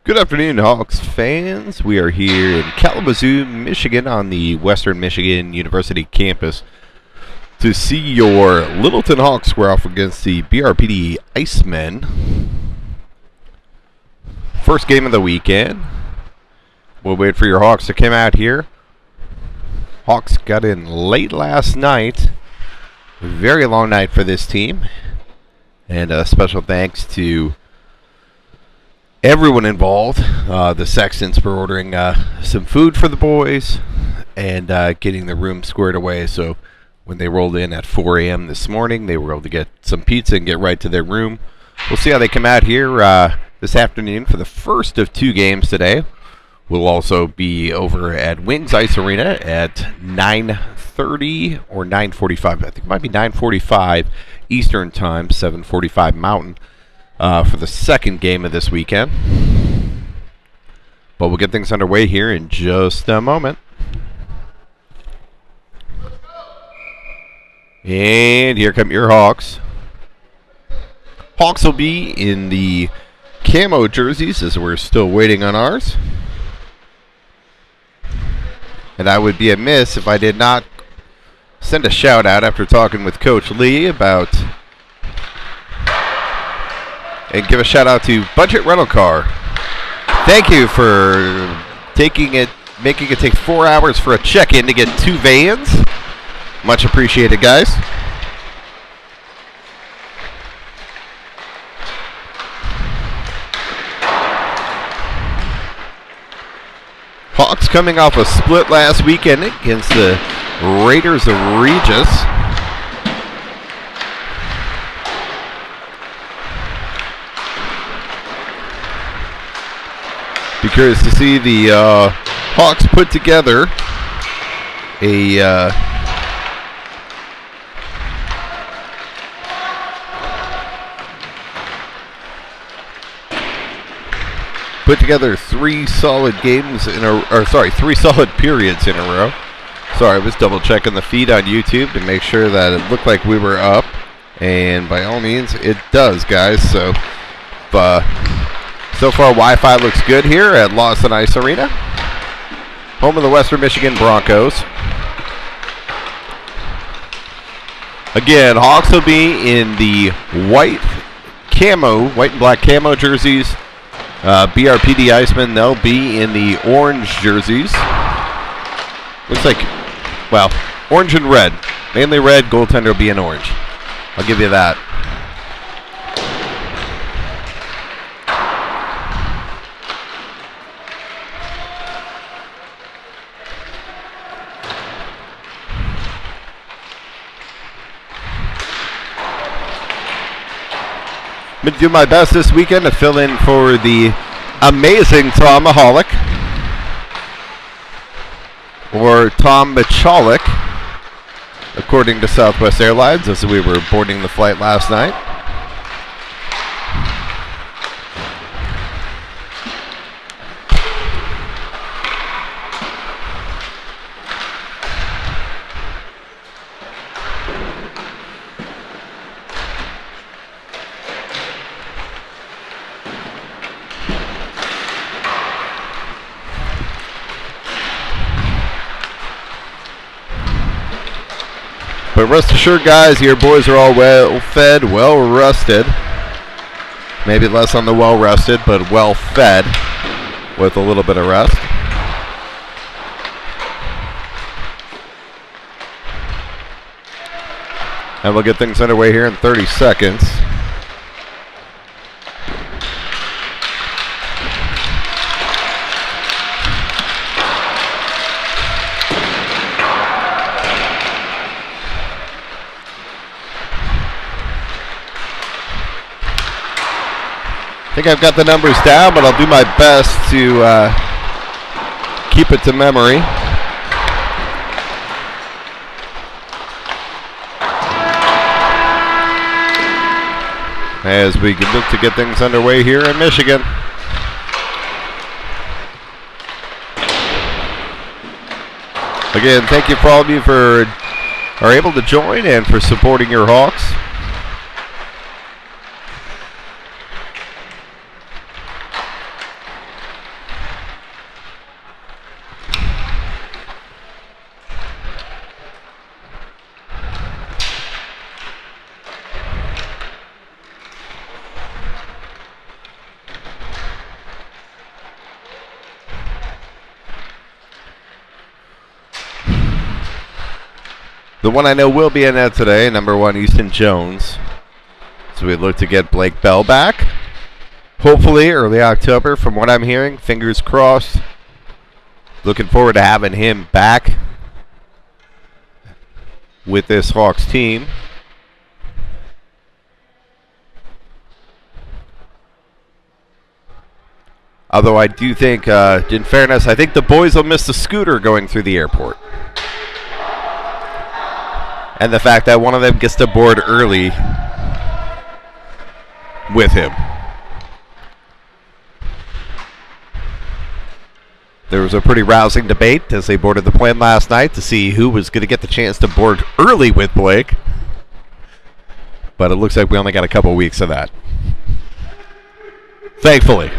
Good afternoon, Hawks fans. We are here in Kalamazoo, Michigan on the Western Michigan University campus to see your Littleton Hawks square off against the BRPD Icemen. First game of the weekend. We'll wait for your Hawks to come out here. Hawks got in late last night. Very long night for this team. And a special thanks to everyone involved, the Sextons for ordering some food for the boys and getting the room squared away. So when they rolled in at 4 a.m. this morning, they were able to get some pizza and get right to their room. We'll see how they come out here this afternoon for the first of two games today. We'll also be over at Wings Ice Arena at 9:30 or 9:45. I think it might be 9:45 Eastern Time, 7:45 Mountain. For the second game of this weekend. But we'll get things underway here in just a moment. And here come your Hawks. Hawks will be in the camo jerseys as we're still waiting on ours. And I would be amiss if I did not send a shout out after talking with Coach Lee about and give a shout out to Budget Rental Car. Thank you for making it take 4 hours for a check-in to get 2 vans. Much appreciated, guys. Hawks coming off a split last weekend against the Raiders of Regis. Be curious to see the Hawks put together a three solid periods in a row. Sorry, I was double checking the feed on YouTube to make sure that it looked like we were up, and by all means it does, guys. So far, Wi-Fi looks good here at Lawson Ice Arena, home of the Western Michigan Broncos. Again, Hawks will be in the white and black camo jerseys. BRPD Icemen, they'll be in the orange jerseys. Looks like, well, orange and red. Mainly red, goaltender will be in orange. I'll give you that. I'm going to do my best this weekend to fill in for the amazing Tom Mahalik, or Tom Michalik, according to Southwest Airlines, as we were boarding the flight last night. But rest assured, guys, your boys are all well fed, well rested. Maybe less on the well rested, but well fed with a little bit of rest. And we'll get things underway here in 30 seconds. I think I've got the numbers down, but I'll do my best to keep it to memory. As we look to get things underway here in Michigan. Again, thank you for all of you for are able to join and for supporting your Hawks. The one I know will be in net today, number 1, Easton Jones. So we look to get Blake Bell back. Hopefully early October, from what I'm hearing. Fingers crossed. Looking forward to having him back with this Hawks team. Although I do think, in fairness, I think the boys will miss the scooter going through the airport. And the fact that one of them gets to board early with him. There was a pretty rousing debate as they boarded the plane last night to see who was going to get the chance to board early with Blake. But it looks like we only got a couple weeks of that. Thankfully.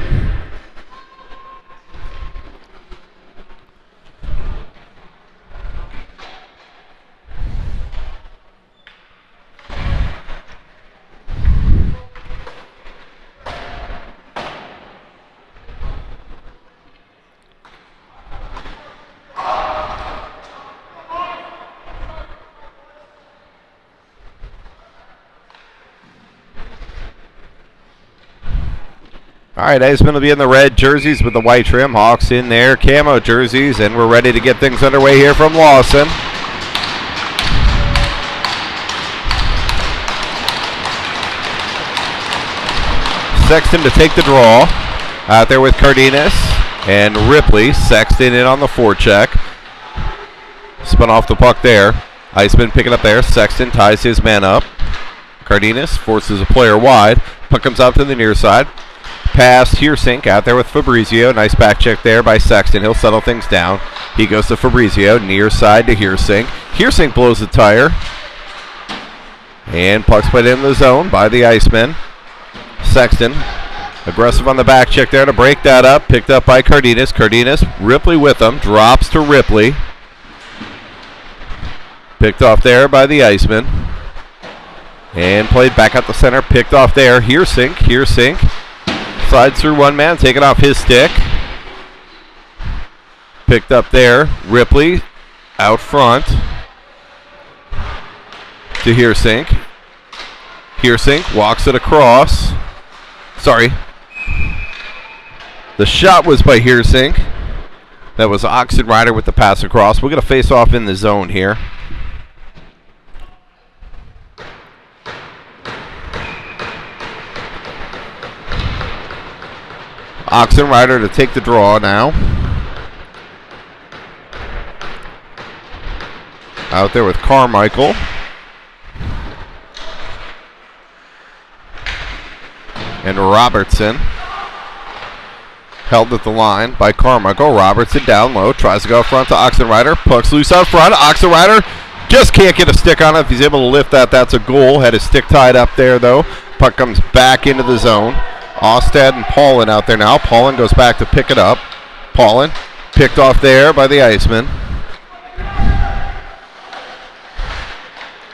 All right, Icemen will be in the red jerseys with the white trim. Hawks in their camo jerseys, and we're ready to get things underway here from Lawson. Sexton to take the draw. Out there with Cardenas and Ripley. Sexton in on the forecheck. Spun off the puck there. Icemen picking up there. Sexton ties his man up. Cardenas forces a player wide. Puck comes out to the near side. Pass Heersink out there with Fabrizio. Nice back check there by Sexton. He'll settle things down. He goes to Fabrizio. Near side to Heersink. Heersink blows the tire. And puck's put in the zone by the Icemen. Sexton aggressive on the back check there to break that up. Picked up by Cardenas. Cardenas, Ripley with him. Drops to Ripley. Picked off there by the Icemen. And played back out the center. Picked off there. Heersink. Heersink. Slides through one man, taking off his stick. Picked up there. Ripley out front to Heersink. Heersink walks it across. Sorry. The shot was by Heersink. That was Oxenrider with the pass across. We're going to face off in the zone here. Oxenrider to take the draw now. Out there with Carmichael. And Robertson. Held at the line by Carmichael. Robertson down low. Tries to go up front to Oxenrider. Puck's loose out front. Oxenrider just can't get a stick on it. If he's able to lift that, that's a goal. Had his stick tied up there, though. Puck comes back into the zone. Ostad and Paulin out there now. Paulin goes back to pick it up. Paulin picked off there by the Icemen.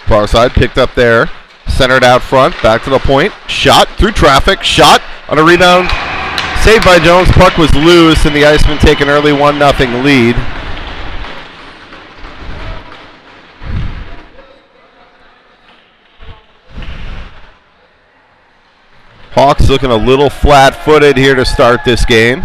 Far side picked up there. Centered out front. Back to the point. Shot through traffic. Shot on a rebound. Saved by Jones. Puck was loose, and the Icemen take an early 1-0 lead. Hawks looking a little flat-footed here to start this game.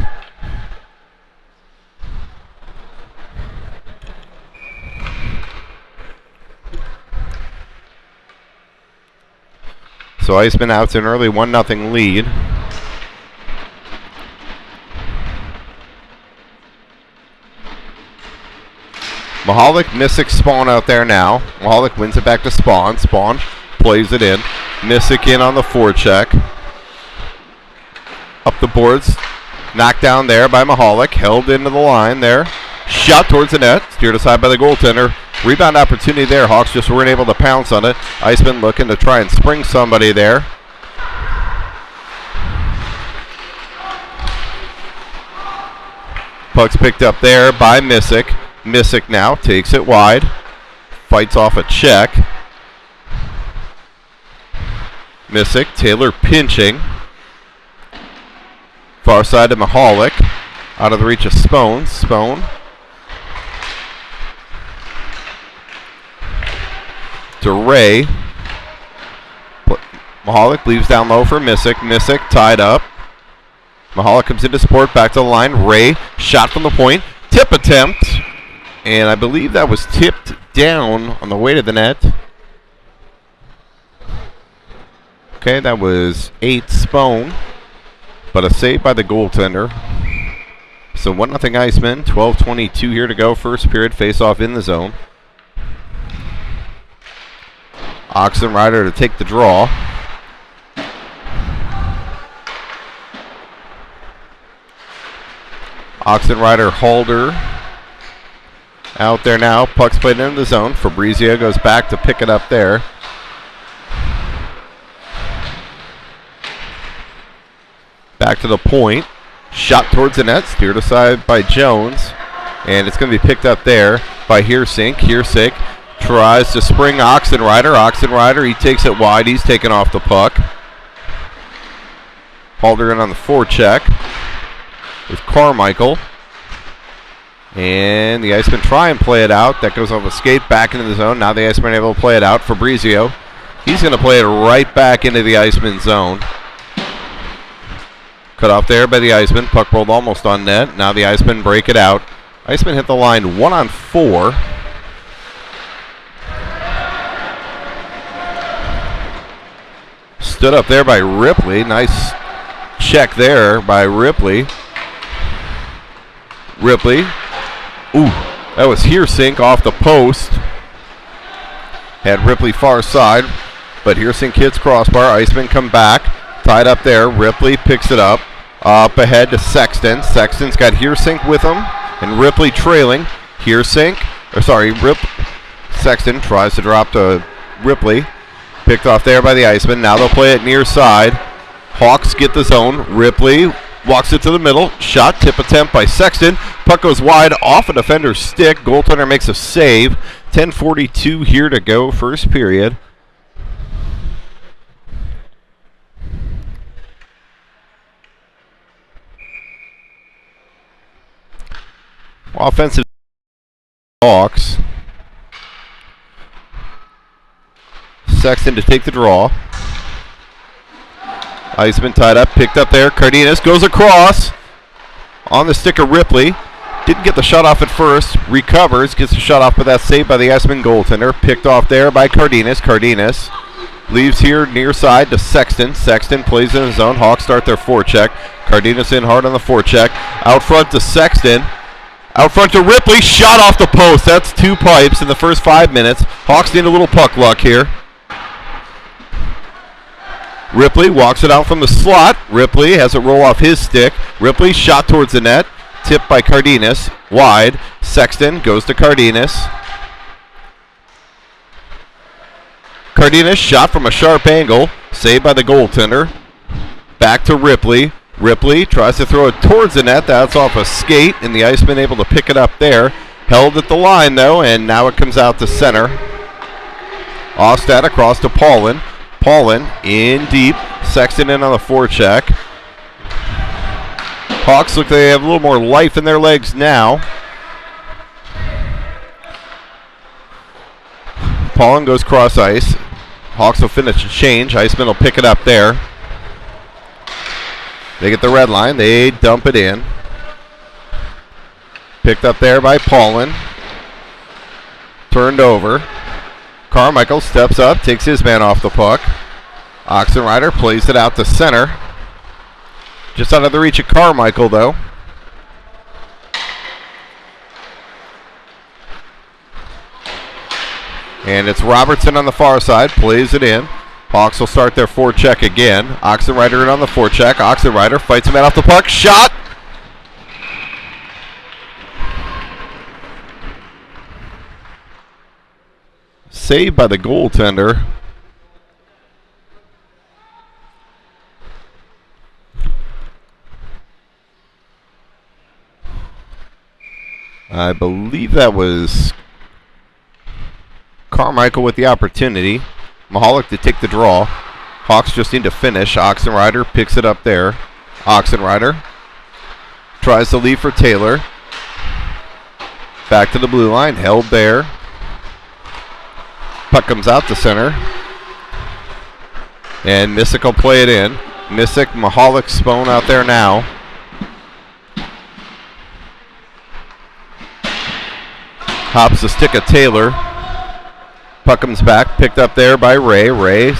So Icemen out to an early 1-0 lead. Mahalik, Missick, Spawn out there now. Mahalik wins it back to Spawn. Spawn plays it in. Missick in on the forecheck. Up the boards. Knocked down there by Mahalik. Held into the line there. Shot towards the net. Steered aside by the goaltender. Rebound opportunity there. Hawks just weren't able to pounce on it. Icemen looking to try and spring somebody there. Puck's picked up there by Missick. Missick now takes it wide. Fights off a check. Missick. Taylor pinching. Far side to Mahalik. Out of the reach of Spone. Spone. to Ray. Mahalik leaves down low for Missick. Missick tied up. Mahalik comes into support, back to the line. Ray, shot from the point. Tip attempt. And I believe that was tipped down on the way to the net. Okay, that was 8 Spone. But a save by the goaltender. So 1-0 Icemen. 12:22 here to go. First period, face-off in the zone. Oxenrider to take the draw. Oxenrider Halder out there now. Puck's played into the zone. Fabrizio goes back to pick it up there. Back to the point. Shot towards the net. Steered aside by Jones. And it's going to be picked up there by Heersink. Heersink tries to spring Oxenrider. Oxenrider, he takes it wide. He's taken off the puck. Halder in on the forecheck with Carmichael. And the Icemen try and play it out. That goes off a skate back into the zone. Now the Icemen are able to play it out. Fabrizio, he's going to play it right back into the Icemen zone. Cut off there by the Icemen. Puck rolled almost on net. Now the Icemen break it out. Icemen hit the line 1-on-4. Stood up there by Ripley. Nice check there by Ripley. Ripley. Ooh, that was Heersink off the post. Had Ripley far side, but Heersink hits crossbar. Icemen come back. Tied up there. Ripley picks it up. Up ahead to Sexton. Sexton's got Heersink with him, and Ripley trailing. Sexton tries to drop to Ripley. Picked off there by the Icemen. Now they'll play it near side. Hawks get the zone. Ripley walks it to the middle. Shot, tip attempt by Sexton. Puck goes wide off a defender's stick. Goaltender makes a save. 10:42 here to go, first period. Offensive Hawks. Sexton to take the draw. Iceman tied up, picked up there. Cardenas goes across on the stick of Ripley. Didn't get the shot off at first. Recovers, gets the shot off, but that's saved by the Iceman goaltender. Picked off there by Cardenas. Cardenas leaves here near side to Sexton. Sexton plays in his zone. Hawks start their forecheck. Cardenas in hard on the forecheck. Out front to Sexton. Out front to Ripley. Shot off the post. That's 2 pipes in the first 5 minutes. Hawks need a little puck luck here. Ripley walks it out from the slot. Ripley has it roll off his stick. Ripley shot towards the net. Tipped by Cardenas. Wide. Sexton goes to Cardenas. Cardenas shot from a sharp angle. Saved by the goaltender. Back to Ripley. Ripley tries to throw it towards the net. That's off a skate, and the Iceman able to pick it up there. Held at the line, though, and now it comes out to center. Ostad across to Paulin. Paulin in deep. Sexton in on the forecheck. Hawks look like they have a little more life in their legs now. Paulin goes cross ice. Hawks will finish the change. Iceman will pick it up there. They get the red line. They dump it in. Picked up there by Paulin. Turned over. Carmichael steps up, takes his man off the puck. Oxenrider plays it out to center. Just out of the reach of Carmichael, though. And it's Robertson on the far side, plays it in. Hawks will start their forecheck again. Oxenrider in on the forecheck. Oxenrider fights a man off the puck. Shot! Saved by the goaltender. I believe that was Carmichael with the opportunity. Mahalik to take the draw. Hawks just need to finish. Oxenrider picks it up there. Oxenrider tries to leave for Taylor. Back to the blue line. Held there. Puck comes out to center. And Missick will play it in. Missick, Mahalik, Spone out there now. Hops the stick of Taylor. Puck comes back, picked up there by Ray. Ray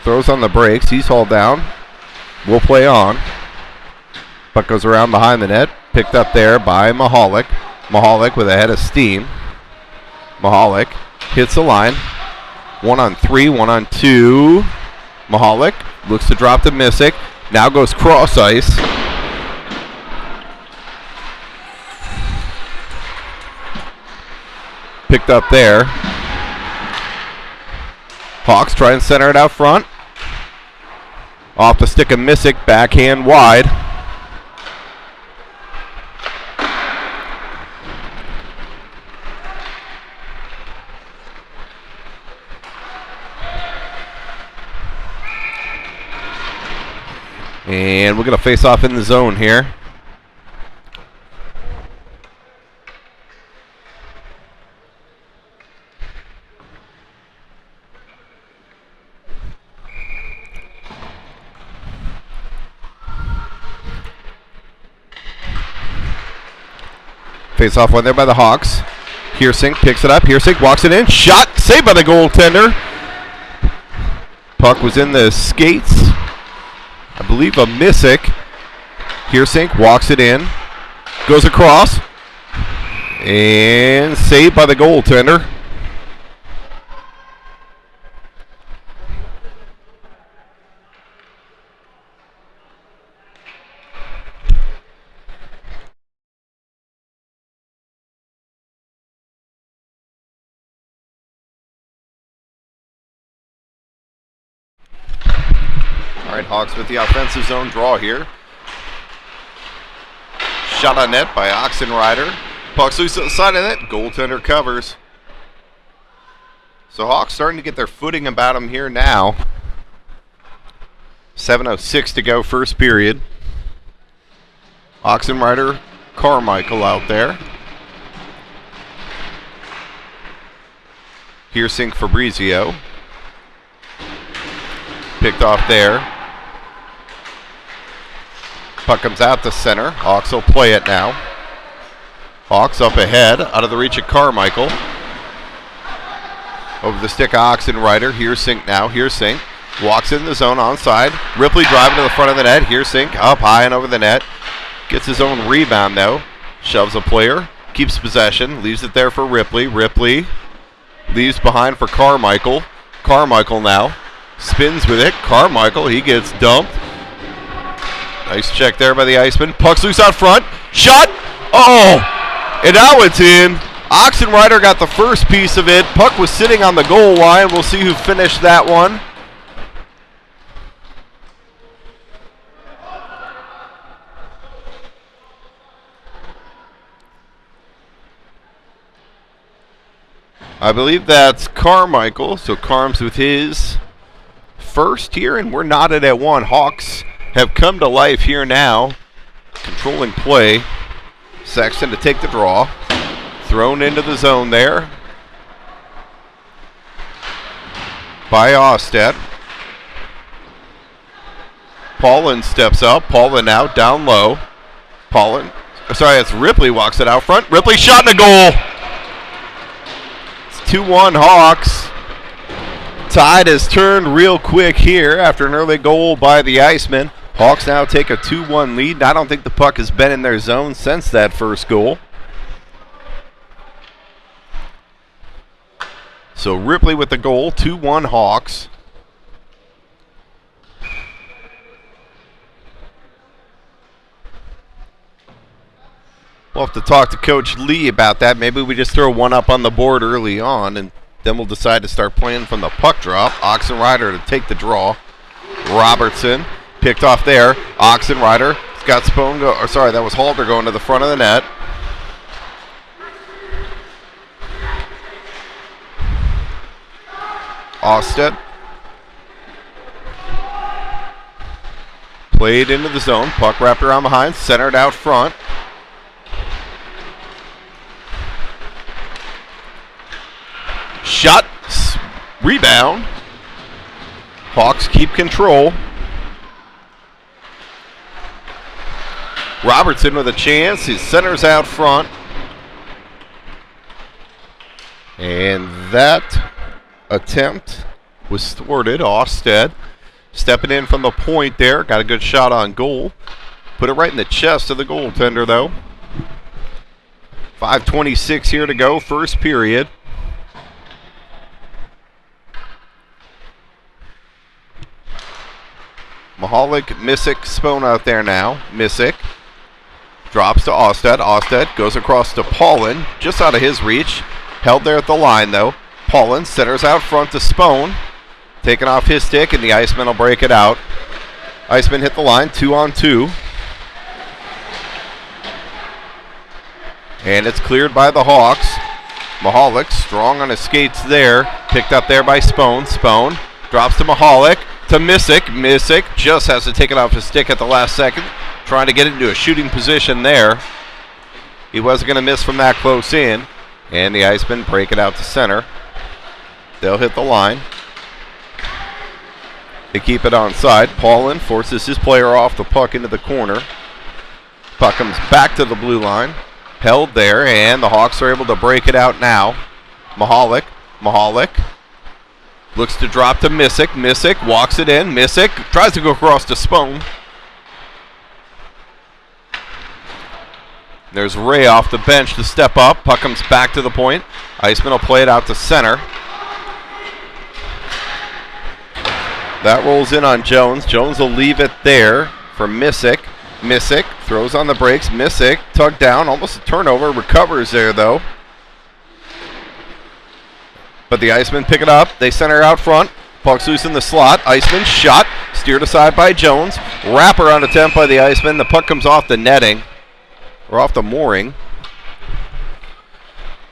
throws on the brakes. He's hauled down. Will play on. Puck goes around behind the net. Picked up there by Mahalik. Mahalik with a head of steam. Mahalik hits the line. 1-on-3, 1-on-2. Mahalik looks to drop to Missick. Now goes cross ice. Picked up there. Hawks try and center it out front. Off the stick of Missick, backhand wide. And we're going to face off in the zone here. Face off one there by the Hawks. Heersink picks it up. Heersink walks it in. Shot saved by the goaltender. Puck was in the skates, I believe, a Missick. Heersink walks it in. Goes across. And saved by the goaltender. All right, Hawks with the offensive zone draw here. Shot on net by Oxenrider. Puck's loose at the side of net. Goaltender covers. So Hawks starting to get their footing about them here now. 7:06 to go, first period. Oxenrider, Carmichael out there. Heersink, Fabrizio. Picked off there. Puck comes out to center. Hawks will play it now. Hawks up ahead, out of the reach of Carmichael. Over the stick of Oxenrider. Heersink now. Heersink walks in the zone onside. Ripley driving to the front of the net. Heersink up high and over the net. Gets his own rebound though. Shoves a player. Keeps possession. Leaves it there for Ripley. Ripley leaves behind for Carmichael. Carmichael now spins with it. Carmichael, he gets dumped. Nice check there by the Icemen. Puck's loose out front. Shot! Oh! And now it's in. Oxenrider got the first piece of it. Puck was sitting on the goal line. We'll see who finished that one. I believe that's Carmichael. So Carms with his first here, and we're knotted at one. Hawks have come to life here now. Controlling play. Sexton to take the draw. Thrown into the zone there by Ostead. Paulin steps up. Paulin now down low. Paulin, sorry, it's Ripley walks it out front. Ripley shot and a goal. It's 2-1 Hawks. Tide has turned real quick here after an early goal by the Icemen. Hawks now take a 2-1 lead. I don't think the puck has been in their zone since that first goal. So Ripley with the goal, 2-1 Hawks. We'll have to talk to Coach Lee about that. Maybe we just throw one up on the board early on, and then we'll decide to start playing from the puck drop. Oxenrider to take the draw. Robertson picked off there. Oxenrider. Got Spone go, or sorry, that was Halter going to the front of the net. Ostead. Played into the zone. Puck wrapped around behind. Centered out front. Shot. Rebound. Hawks keep control. Robertson with a chance. He centers out front. And that attempt was thwarted. Austed stepping in from the point there. Got a good shot on goal. Put it right in the chest of the goaltender, though. 5:26 here to go, first period. Mahalik, Missick, Spohn out there now. Missick drops to Austed. Austed goes across to Paulin, just out of his reach. Held there at the line, though. Paulin centers out front to Spohn. Taking off his stick, and the Icemen will break it out. Icemen hit the line, 2-on-2. And it's cleared by the Hawks. Mahalik strong on his skates there. Picked up there by Spohn. Spohn drops to Mahalik. To Missick. Missick just has to take it off his stick at the last second. Trying to get into a shooting position there. He wasn't going to miss from that close in. And the Icemen break it out to center. They'll hit the line. They keep it onside. Paulin forces his player off the puck into the corner. Puck comes back to the blue line. Held there, and the Hawks are able to break it out now. Mahalik. Mahalik looks to drop to Missick. Missick walks it in. Missick tries to go across to Spohn. There's Ray off the bench to step up. Puck comes back to the point. Iceman will play it out to center. That rolls in on Jones. Jones will leave it there for Missick. Missick throws on the brakes. Missick tugged down. Almost a turnover. Recovers there, though. But the Icemen pick it up. They center out front. Puck's loose in the slot. Iceman shot. Steered aside by Jones. Wraparound attempt by the Icemen. The puck comes off the netting. Or off the mooring.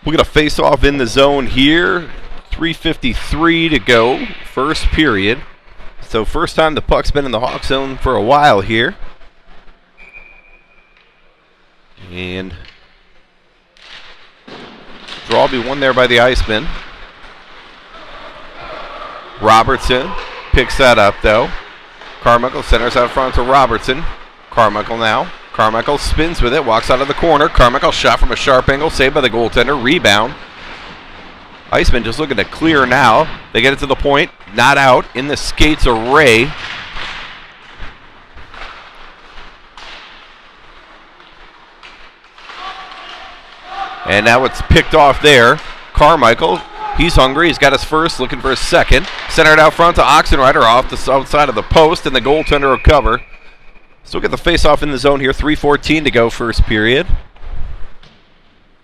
We'll get a face-off in the zone here. 3:53 to go. First period. So first time the puck's been in the Hawk zone for a while here. And draw will be won there by the Icemen. Robertson picks that up, though. Carmichael centers out front to Robertson. Carmichael now. Carmichael spins with it, walks out of the corner. Carmichael shot from a sharp angle, saved by the goaltender. Rebound. Icemen just looking to clear now. They get it to the point. Not out. In the skates of Ray. And now it's picked off there. Carmichael, he's hungry. He's got his first, looking for his second. Centered out front to Oxenrider off the outside of the post, and the goaltender will cover. Still get the face-off in the zone here. 3:14 to go first period.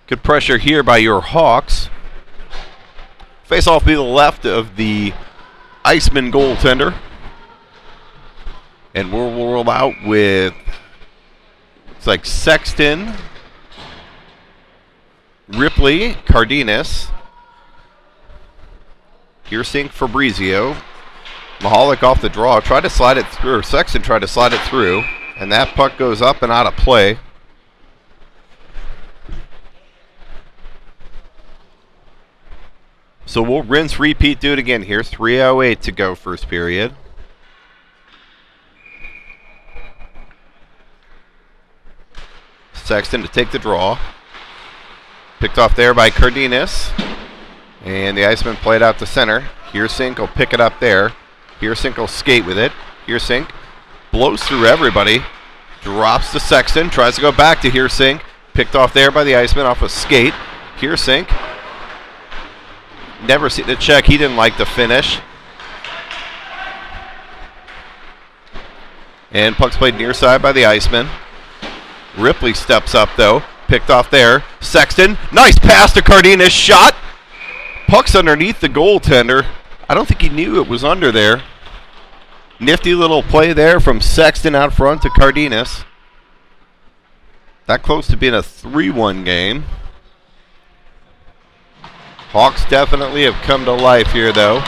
Good pressure here by your Hawks. Face-off will be the left of the Iceman goaltender. And we'll roll out with, it's like Sexton, Ripley, Cardenas, Hersink, Fabrizio. Mahalik off the draw. Tried to slide it through, or Sexton tried to slide it through. And that puck goes up and out of play. So we'll rinse, repeat, do it again here. 3:08 to go first period. Sexton to take the draw. Picked off there by Cardenas. And the Iceman played out to center. Hersink will pick it up there. Hersink will skate with it. Hersink blows through everybody. Drops to Sexton. Tries to go back to Hersink. Picked off there by the Iceman off a skate. Hersink. Never see the check. He didn't like the finish. And puck's played near side by the Iceman. Ripley steps up, though. Picked off there. Sexton. Nice pass to Cardenas. Shot. Puck's underneath the goaltender. I don't think he knew it was under there. Nifty little play there from Sexton out front to Cardenas. That close to being a 3-1 game. Hawks definitely have come to life here, though.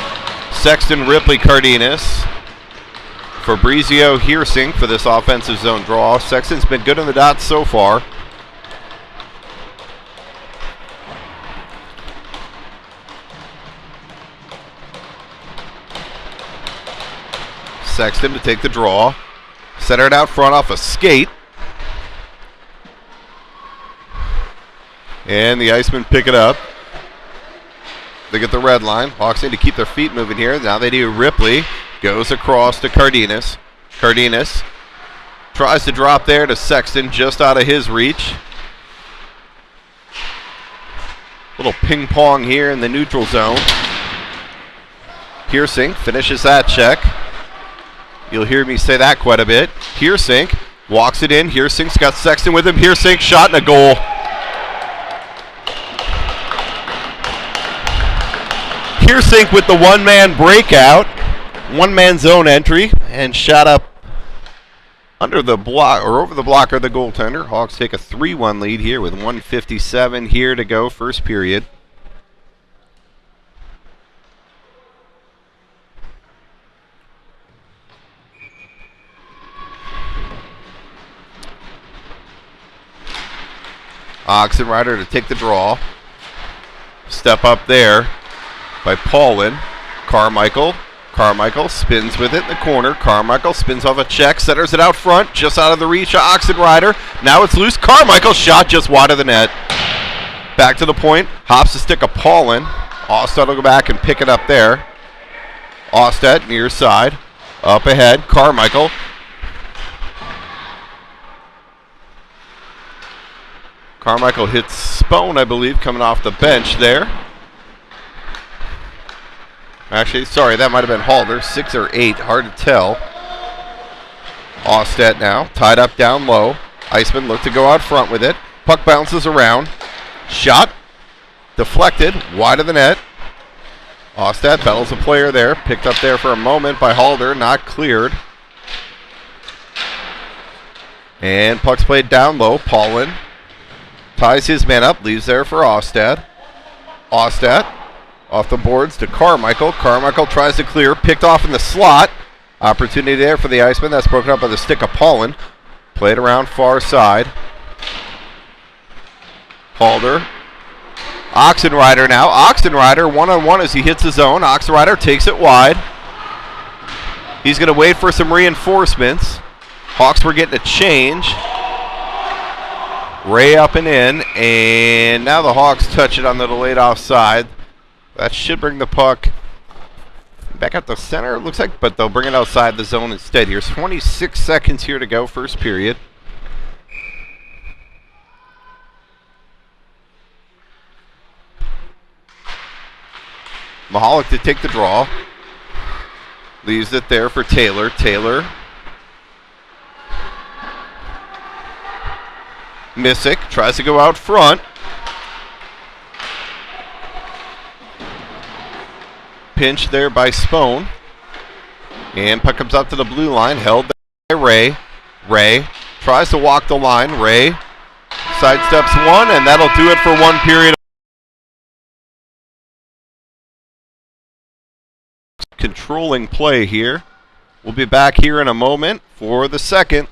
Sexton, Ripley, Cardenas. Fabrizio, Hersink for this offensive zone draw. Sexton's been good on the dots so far. Sexton to take the draw. Center it out front off a skate. And the Icemen pick it up. They get the red line. Hawks need to keep their feet moving here. Now they do. Ripley goes across to Cardenas. Cardenas tries to drop there to Sexton, just out of his reach. Little ping pong here in the neutral zone. Heersink finishes that check. You'll hear me say that quite a bit. Heersink walks it in. Heersink's got Sexton with him. Heersink shot and a goal. Heersink with the one-man breakout. One-man zone entry and shot up under the block or over the blocker of the goaltender. Hawks take a 3-1 lead here with 1:57 here to go, first period. Oxenrider to take the draw. Step up there by Paulin. Carmichael spins with it in the corner. Carmichael spins off a check, centers it out front, just out of the reach of Oxenrider. Now it's loose. Carmichael shot just wide of the net. Back to the point. Hops the stick of Paulin. Ostad will go back and pick it up there. Ostad near side. Up ahead. Carmichael. Carmichael hits Spone, I believe, coming off the bench there. Actually, sorry, that might have been Halder. 6 or 8, hard to tell. Ostad now, tied up down low. Icemen look to go out front with it. Puck bounces around. Shot. Deflected. Wide of the net. Ostad battles a player there. Picked up there for a moment by Halder. Not cleared. And puck's played down low. Paulin ties his man up. Leaves there for Ostad. Ostad off the boards to Carmichael. Carmichael tries to clear. Picked off in the slot. Opportunity there for the Icemen. That's broken up by the stick of Paulin. Played around far side. Halder. Oxenrider now. Oxenrider one-on-one as he hits his zone. Oxenrider takes it wide. He's going to wait for some reinforcements. Hawks were getting a change. Ray up and in. And now the Hawks touch it on the delayed offside. That should bring the puck back at the center, it looks like, but they'll bring it outside the zone instead. Here's 26 seconds here to go, first period. Mahalik to take the draw. Leaves it there for Taylor. Taylor. Missick tries to go out front. Pinch there by Spone. And puck comes up to the blue line. Held by Ray. Ray tries to walk the line. Ray sidesteps one, and that'll do it for one period. Controlling play here. We'll be back here in a moment for the second.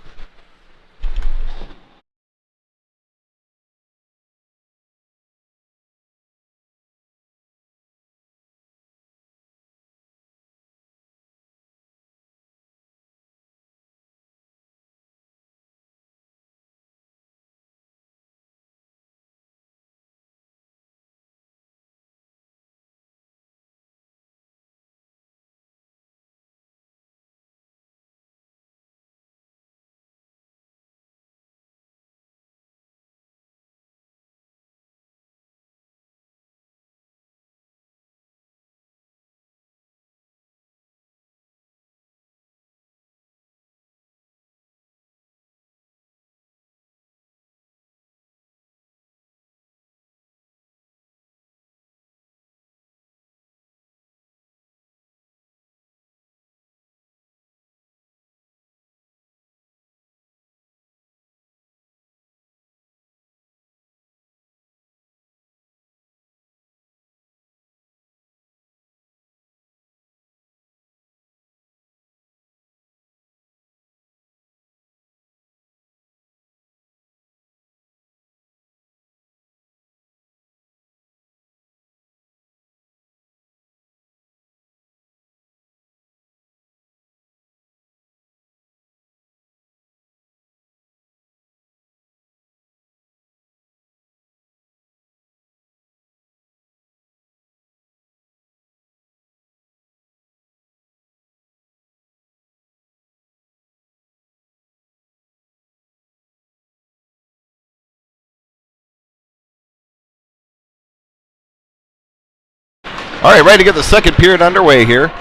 All right, ready to get the second period underway here.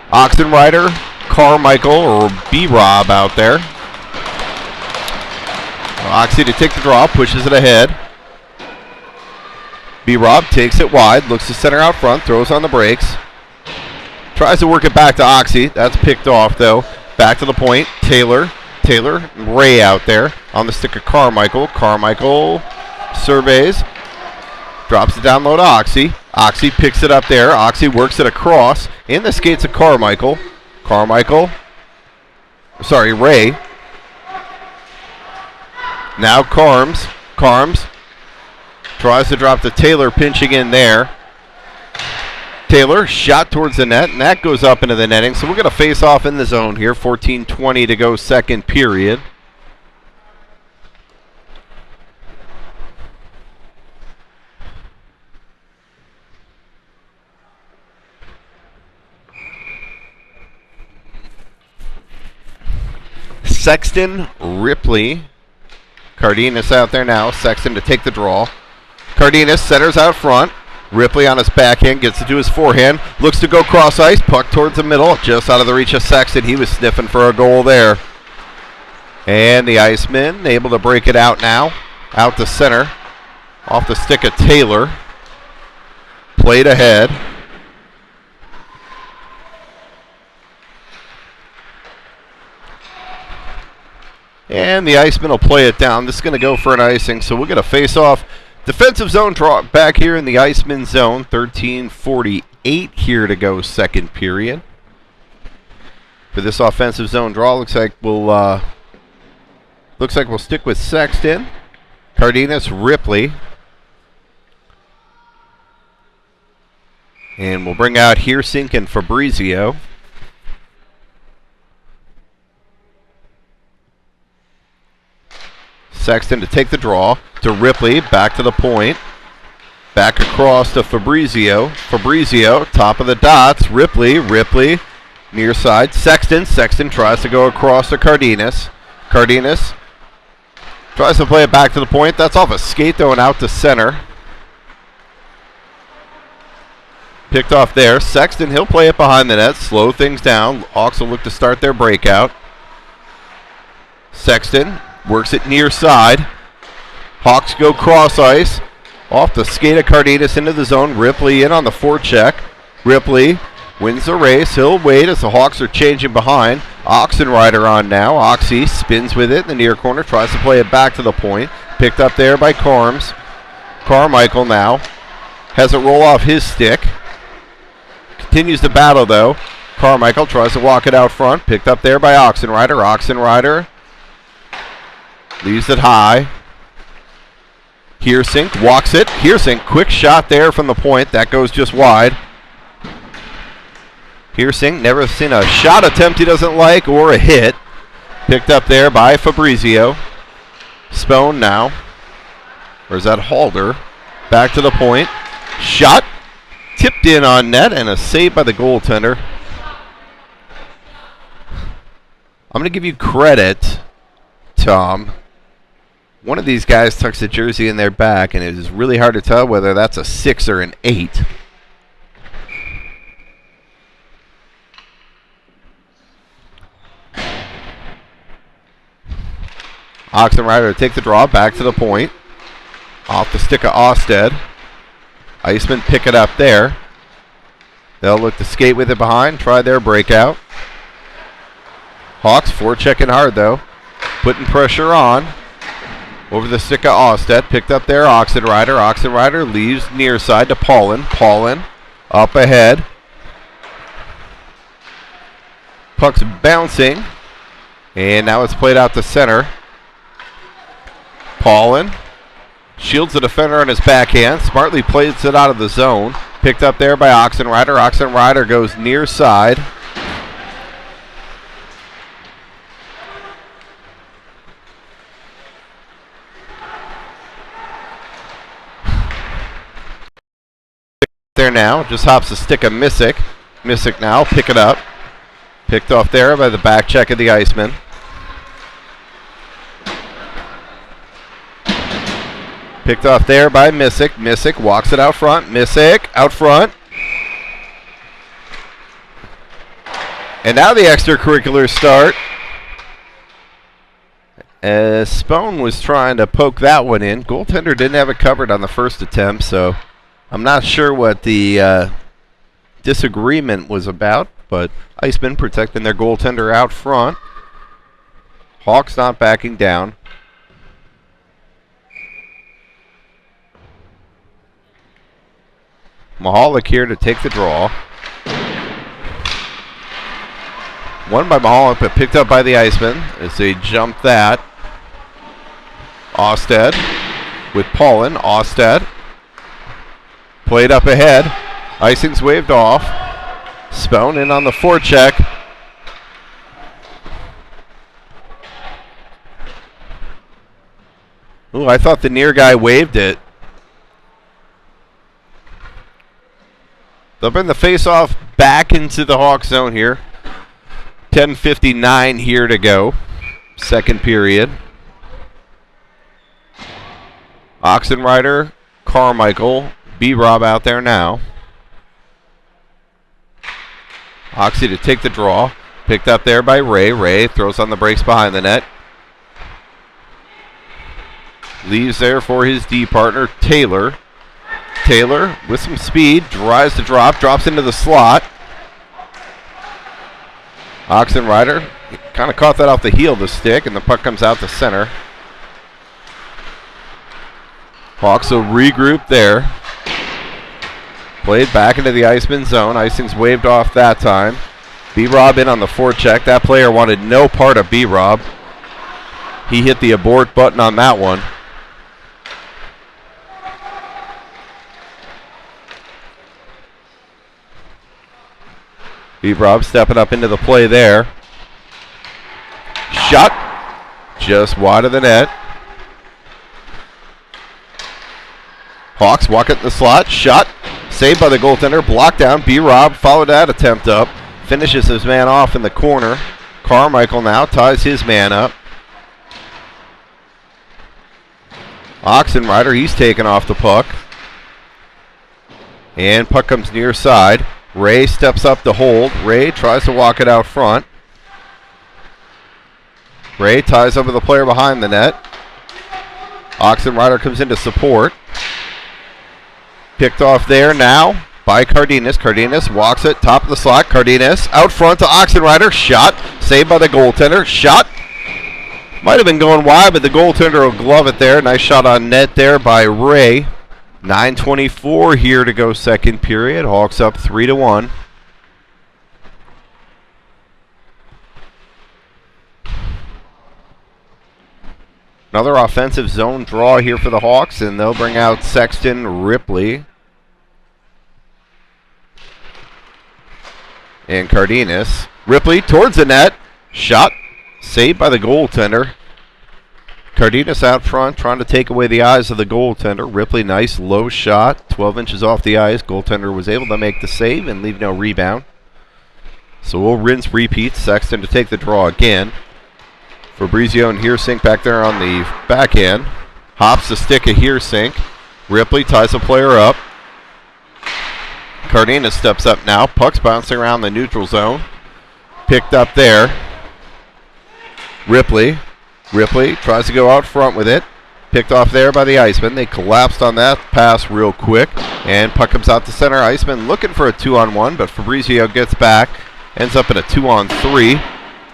Oxen Rider, Carmichael, or B-Rob out there. Oxy to take the draw, pushes it ahead. B-Rob takes it wide, looks to center out front, throws on the brakes. Tries to work it back to Oxy. That's picked off, though. Back to the point. Taylor, Ray out there on the stick of Carmichael. Carmichael surveys. Drops it down low to Oxy. Oxy picks it up there. Oxy works it across. In the skates of Carmichael. Ray. Now Carms. Tries to drop to Taylor, pinching in there. Taylor, shot towards the net, and that goes up into the netting. So we're going to face off in the zone here. 14:20 to go, second period. Sexton, Ripley, Cardenas out there now. Sexton to take the draw. Cardenas centers out front. Ripley on his backhand, gets it to his forehand, looks to go cross ice, puck towards the middle, just out of the reach of Sexton. He was sniffing for a goal there. And the Icemen able to break it out now. Out to center. Off the stick of Taylor. Played ahead. And the Icemen will play it down. This is going to go for an icing, so we'll get a face-off. Defensive zone draw back here in the Iceman zone. 13:48 here to go, second period. For this offensive zone draw, looks like we'll stick with Sexton, Cardenas, Ripley, and we'll bring out Heersink and Fabrizio. Sexton to take the draw, to Ripley, back to the point. Back across to Fabrizio. Fabrizio, top of the dots. Ripley, near side. Sexton tries to go across to Cardenas. Cardenas tries to play it back to the point. That's off a skate though and out to center. Picked off there. Sexton, he'll play it behind the net, slow things down. Hawks will look to start their breakout. Sexton works it near side. Hawks go cross ice. Off the skate of Cardenas into the zone. Ripley in on the forecheck. Ripley wins the race. He'll wait as the Hawks are changing behind. Oxen Rider on now. Oxy spins with it in the near corner. Tries to play it back to the point. Picked up there by Carms. Carmichael now has it roll off his stick. Continues the battle though. Carmichael tries to walk it out front. Picked up there by Oxen Rider. Oxen Rider leaves it high. Heersink walks it. Heersink, quick shot there from the point. That goes just wide. Heersink, never seen a shot attempt he doesn't like or a hit. Picked up there by Fabrizio. Spone now. Or is that Halder? Back to the point. Shot. Tipped in on net and a save by the goaltender. I'm going to give you credit, Tom. One of these guys tucks a jersey in their back, and it is really hard to tell whether that's a 6 or an 8. Oxen Rider to take the draw, back to the point. Off the stick of Osted. Icemen pick it up there. They'll look to skate with it behind, try their breakout. Hawks forechecking hard, though. Putting pressure on. Over the stick of Osted, picked up there, Oxen Rider. Oxen Rider leaves near side to Paulin. Paulin up ahead. Puck's bouncing. And now it's played out to center. Paulin shields the defender on his backhand. Smartly plays it out of the zone. Picked up there by Oxen Rider. Oxen Rider goes near side. There now, just hops the stick of Missick. Missick now, pick it up. Picked off there by the back check of the Iceman. Picked off there by Missick. Missick walks it out front. Missick out front. And now the extracurriculars start. As Spohn was trying to poke that one in. Goaltender didn't have it covered on the first attempt, so I'm not sure what the disagreement was about, but Icemen protecting their goaltender out front. Hawks not backing down. Mahalik here to take the draw. Won by Mahalik, but picked up by the Icemen as they jump that. Osted with Paulin. Osted played up ahead. Icing's waved off. Spohn in on the forecheck. Ooh, I thought the near guy waved it. They'll bring the face-off back into the Hawk zone here. 10:59 here to go. Second period. Oxenrider, Carmichael, B-Rob out there now. Oxy to take the draw. Picked up there by Ray. Ray throws on the brakes behind the net. Leaves there for his D partner, Taylor. Taylor with some speed, tries to drop, drops into the slot. Oxenrider kind of caught that off the heel of the stick, and the puck comes out to center. Hawks will regroup there. Played back into the Iceman zone. Icing's waved off that time. B-Rob in on the forecheck. That player wanted no part of B-Rob. He hit the abort button on that one. B-Rob stepping up into the play there. Shot. Just wide of the net. Hawks walk it in the slot. Shot. Saved by the goaltender. Blocked down. B-Rob followed that attempt up. Finishes his man off in the corner. Carmichael now ties his man up. Oxenrider, he's taken off the puck. And puck comes near side. Ray steps up to hold. Ray tries to walk it out front. Ray ties over the player behind the net. Oxenrider comes in to support. Picked off there now by Cardenas. Cardenas walks it, top of the slot. Cardenas out front to Oxenrider. Shot. Saved by the goaltender. Shot. Might have been going wide, but the goaltender will glove it there. Nice shot on net there by Ray. 9:24 here to go second period. Hawks up 3-1. Another offensive zone draw here for the Hawks, and they'll bring out Sexton, Ripley, and Cardenas. Ripley towards the net. Shot. Saved by the goaltender. Cardenas out front trying to take away the eyes of the goaltender. Ripley, nice low shot. 12 inches off the ice. Goaltender was able to make the save and leave no rebound. So we'll rinse, repeat. Sexton to take the draw again. Fabrizio and Heersink back there on the backhand. Hops the stick of Heersink. Ripley ties the player up. Cardenas steps up now. Puck's bouncing around the neutral zone. Picked up there. Ripley tries to go out front with it. Picked off there by the Iceman. They collapsed on that pass real quick. And puck comes out to center. Iceman looking for a 2-on-1, but Fabrizio gets back. Ends up in a 2-on-3.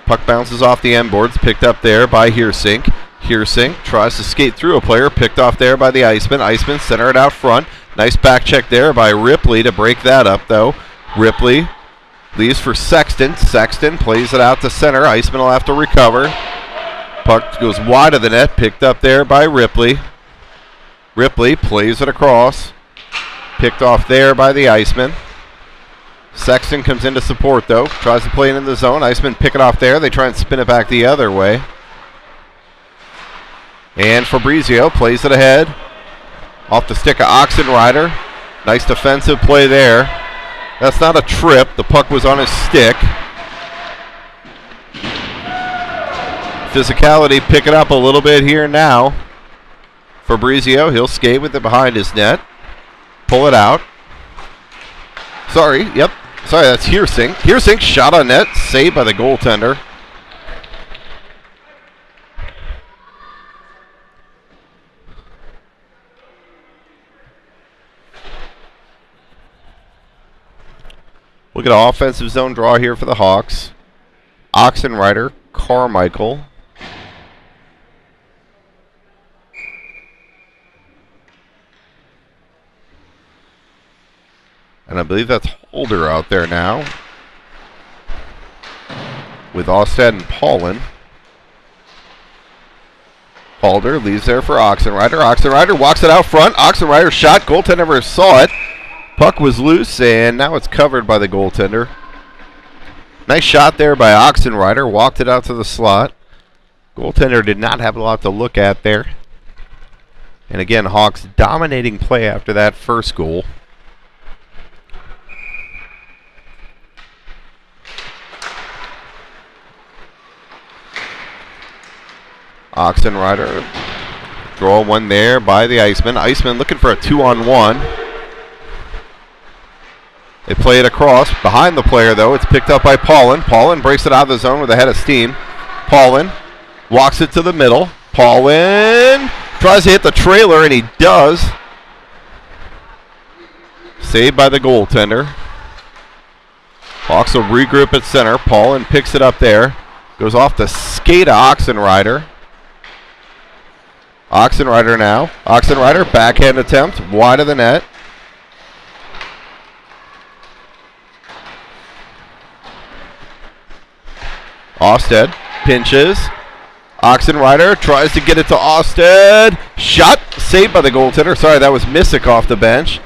Puck bounces off the end boards. Picked up there by Heersink. Heersink tries to skate through a player. Picked off there by the Iceman. Iceman center it out front. Nice back check there by Ripley to break that up, though. Ripley leaves for Sexton. Sexton plays it out to center. Iceman will have to recover. Puck goes wide of the net. Picked up there by Ripley. Ripley plays it across. Picked off there by the Iceman. Sexton comes in to support, though. Tries to play it in the zone. Iceman pick it off there. They try and spin it back the other way. And Fabrizio plays it ahead. Off the stick of Oxenrider. Nice defensive play there. That's not a trip. The puck was on his stick. Physicality picking up a little bit here now Fabrizio, he'll skate with it behind his net. Pull it out. Sorry, yep. Sorry, that's Heersink. Heersink shot on net, saved by the goaltender. Look at an offensive zone draw here for the Hawks. Oxenrider, Carmichael. And I believe that's Holder out there now. With Ostad and Paulin. Holder leaves there for Oxenrider. Oxenrider walks it out front. Oxenrider shot. Goaltender never saw it. Puck was loose, and now it's covered by the goaltender. Nice shot there by Oxenrider. Walked it out to the slot. Goaltender did not have a lot to look at there. And again, Hawks dominating play after that first goal. Oxenrider. Draw one there by the Icemen. Icemen looking for a 2-on-1. They play it across. Behind the player, though. It's picked up by Paulin. Paulin breaks it out of the zone with a head of steam. Paulin walks it to the middle. Paulin tries to hit the trailer, and he does. Saved by the goaltender. Hawks will regroup at center. Paulin picks it up there. Goes off the skate of Oxenrider. Oxenrider now. Oxenrider, backhand attempt, wide of the net. Osted pinches. Oxenrider tries to get it to Osted. Shot, saved by the goaltender. Sorry, that was Missick off the bench.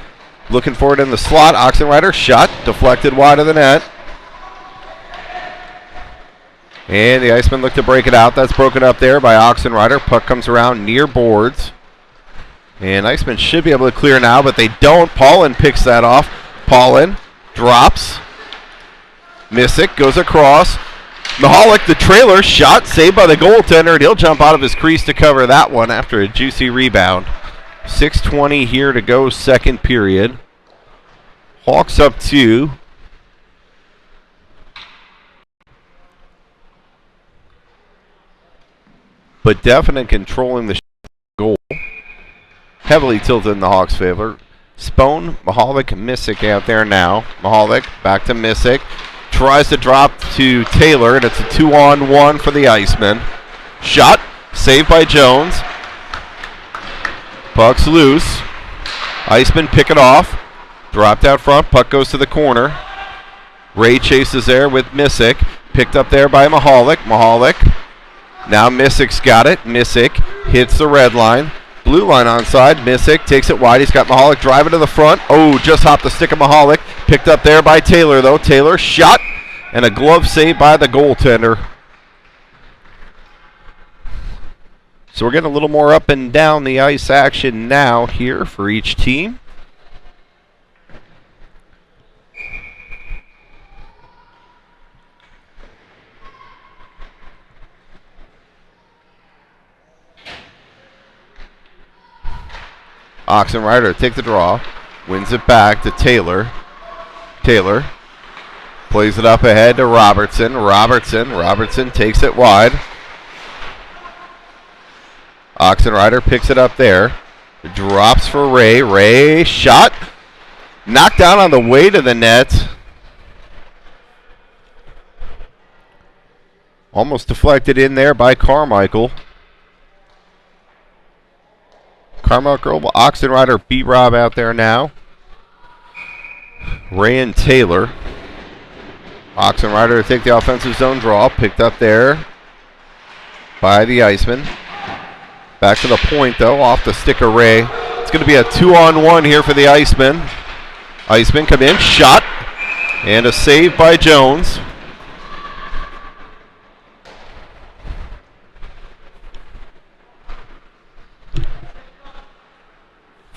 Looking for it in the slot. Oxenrider, shot, deflected wide of the net. And the Icemen look to break it out. That's broken up there by Oxenrider. Puck comes around near boards. And Icemen should be able to clear now, but they don't. Paulin picks that off. Paulin drops. Missick goes across. Mahalik, the trailer, shot, saved by the goaltender. And he'll jump out of his crease to cover that one after a juicy rebound. 6:20 here to go, second period. Hawks up 2. But definite controlling the goal. Heavily tilted in the Hawks' favor. Spone, Mahalik, Missick out there now. Mahalik back to Missick. Tries to drop to Taylor, and it's a 2-on-1 for the Icemen. Shot, saved by Jones. Puck's loose. Icemen pick it off. Dropped out front. Puck goes to the corner. Ray chases there with Missick. Picked up there by Mahalik. Mahalik. Now Missick's got it. Missick hits the red line. Blue line onside. Missick takes it wide. He's got Mahalik driving to the front. Oh, just hopped the stick of Mahalik. Picked up there by Taylor, though. Taylor shot, and a glove save by the goaltender. So we're getting a little more up and down the ice action now here for each team. Oxenrider take the draw, wins it back to Taylor. Taylor plays it up ahead to Robertson. Robertson takes it wide. Oxenrider picks it up there. Drops for Ray. Ray shot. Knocked down on the way to the net. Almost deflected in there by Carmichael. Carmichael, Oxenrider, B-Rob out there now. Ray and Taylor. Oxenrider to take the offensive zone draw. Picked up there by the Icemen. Back to the point, though, off the stick of Ray. It's going to be a 2-on-1 here for the Icemen. Icemen come in, shot, and a save by Jones.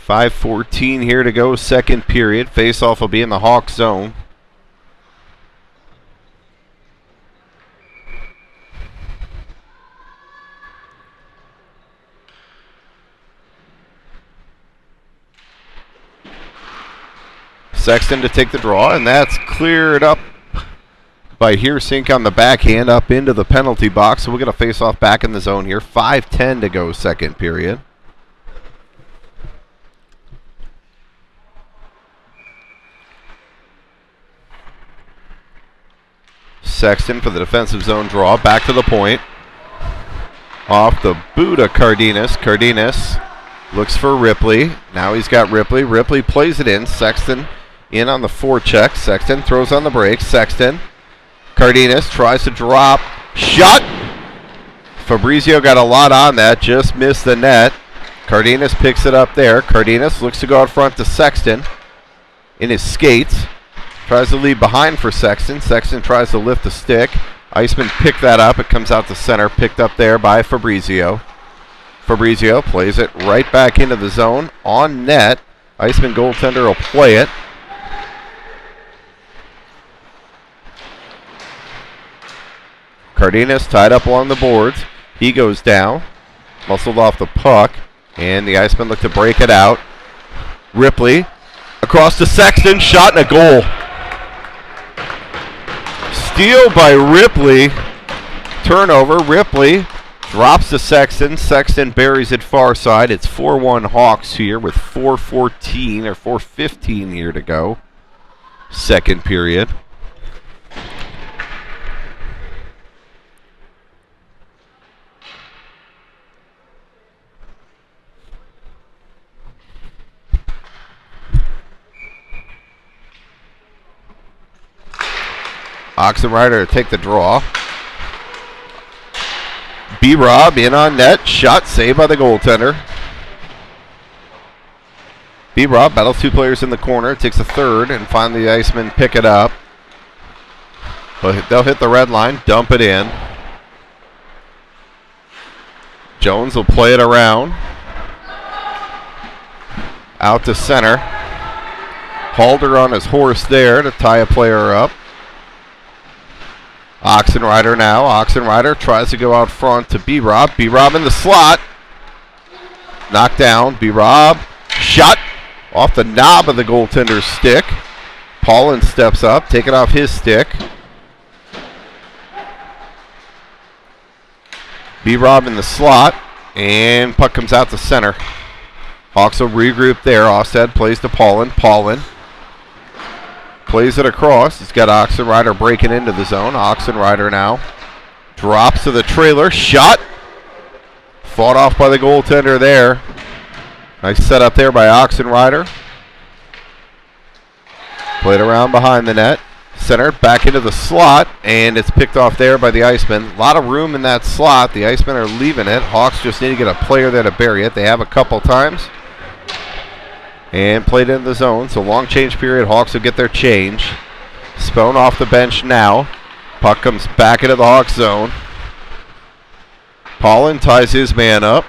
.5:14 here to go, second period. Face-off will be in the Hawks zone. Sexton to take the draw, and that's cleared up by Heersink on the backhand up into the penalty box. So we'll get a face-off back in the zone here. 5:10 to go, second period. Sexton for the defensive zone draw. Back to the point. Off the boot of Cardenas. Cardenas looks for Ripley. Now he's got Ripley. Ripley plays it in. Sexton in on the forecheck. Sexton throws on the brakes. Sexton. Cardenas tries to drop. Shot! Fabrizio got a lot on that. Just missed the net. Cardenas picks it up there. Cardenas looks to go out front to Sexton in his skates. Tries to lead behind for Sexton. Sexton tries to lift the stick. Icemen picked that up. It comes out to center. Picked up there by Fabrizio. Fabrizio plays it right back into the zone. On net. Icemen goaltender will play it. Cardenas tied up along the boards. He goes down. Muscled off the puck. And the Icemen look to break it out. Ripley across to Sexton. Shot and a goal. Steal by Ripley. Turnover. Ripley drops to Sexton. Sexton buries it far side. It's 4-1 Hawks here with 4:14 or 4:15 here to go. Second period. Oxenrider to take the draw. B-Rob in on net. Shot saved by the goaltender. B-Rob battles two players in the corner. Takes a third and finally the Icemen pick it up. But they'll hit the red line. Dump it in. Jones will play it around. Out to center. Halder on his horse there to tie a player up. Oxenrider now. Oxenrider tries to go out front to B-Rob. B-Rob in the slot. Knocked down. B-Rob. Shot off the knob of the goaltender's stick. Paulin steps up. Take it off his stick. B-Rob in the slot. And puck comes out to center. Hawks will regroup there. Ostead plays to Paulin. Paulin plays it across. He's got Oxenrider breaking into the zone. Oxenrider now drops to the trailer. Shot. Fought off by the goaltender there. Nice setup there by Oxenrider. Played around behind the net. Centered back into the slot. And it's picked off there by the Icemen. A lot of room in that slot. The Icemen are leaving it. Hawks just need to get a player there to bury it. They have a couple times. And played in the zone, so long change period. Hawks will get their change. Spone off the bench now. Puck comes back into the Hawks zone. Paulin ties his man up.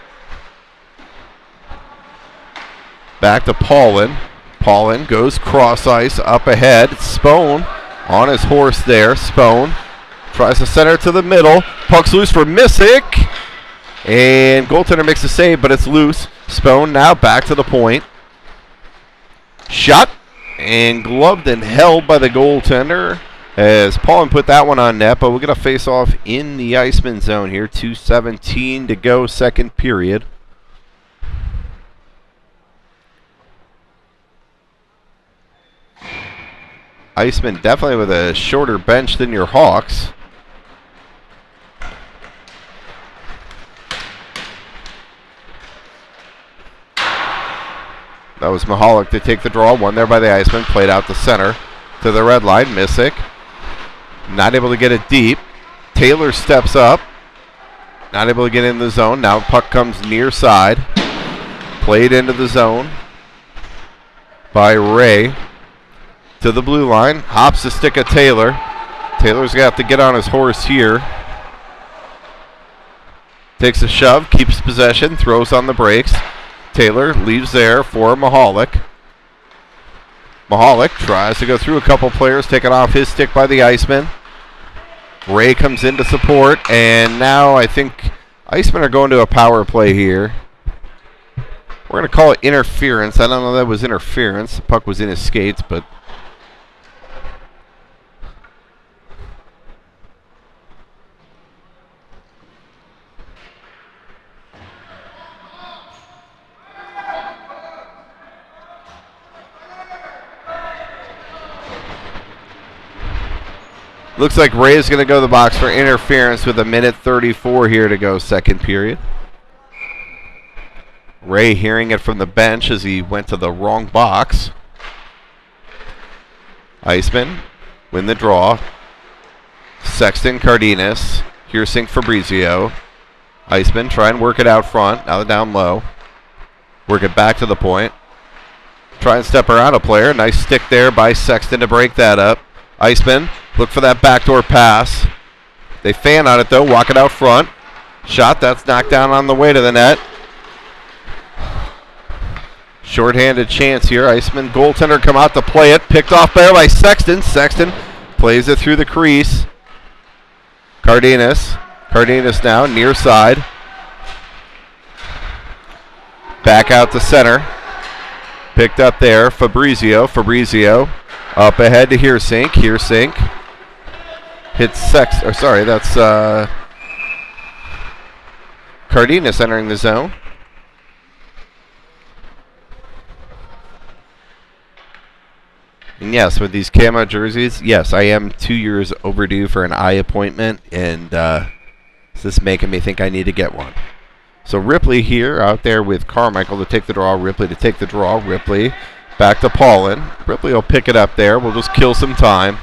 Back to Paulin. Paulin goes cross ice up ahead. Spone on his horse there. Spone tries to center to the middle. Puck's loose for Missick. And goaltender makes a save, but it's loose. Spone now back to the point. Shot and gloved and held by the goaltender as Paulin put that one on net, but we'll get a face-off in the Iceman zone here. 2:17 to go, second period. Iceman definitely with a shorter bench than your Hawks. That was Mahalik to take the draw. One there by the Iceman. Played out the center to the red line. Missick. Not able to get it deep. Taylor steps up. Not able to get in the zone. Now puck comes near side. Played into the zone by Ray. To the blue line. Hops the stick of Taylor. Taylor's going to have to get on his horse here. Takes a shove. Keeps possession. Throws on the brakes. Taylor leaves there for Mahalik. Mahalik tries to go through a couple players, taken off his stick by the Iceman. Ray comes in to support, and now I think Icemen are going to a power play here. We're going to call it interference. I don't know if that was interference. The puck was in his skates, but Looks like Ray is going to go to the box for interference with 1:34 here to go, second period. Ray hearing it from the bench as he went to the wrong box. Icemen win the draw. Sexton, Cardenas, Hersink, Fabrizio. Icemen try and work it out front, now down low. Work it back to the point. Try and step around a player. Nice stick there by Sexton to break that up. Icemen look for that backdoor pass. They fan on it though, walk it out front. Shot, that's knocked down on the way to the net. Short-handed chance here. Iceman goaltender come out to play it. Picked off there by Sexton. Sexton plays it through the crease. Cardenas. Cardenas now near side. Back out to center. Picked up there. Fabrizio. Fabrizio up ahead to Hersink. Hersink hits Sexton. Sorry, that's Cardenas entering the zone. And yes, with these camo jerseys, yes, I am 2 years overdue for an eye appointment, and this is making me think I need to get one. So Ripley here out there with Carmichael to take the draw, Ripley to take the draw, Ripley back to Paulin. Ripley will pick it up there. We'll just kill some time.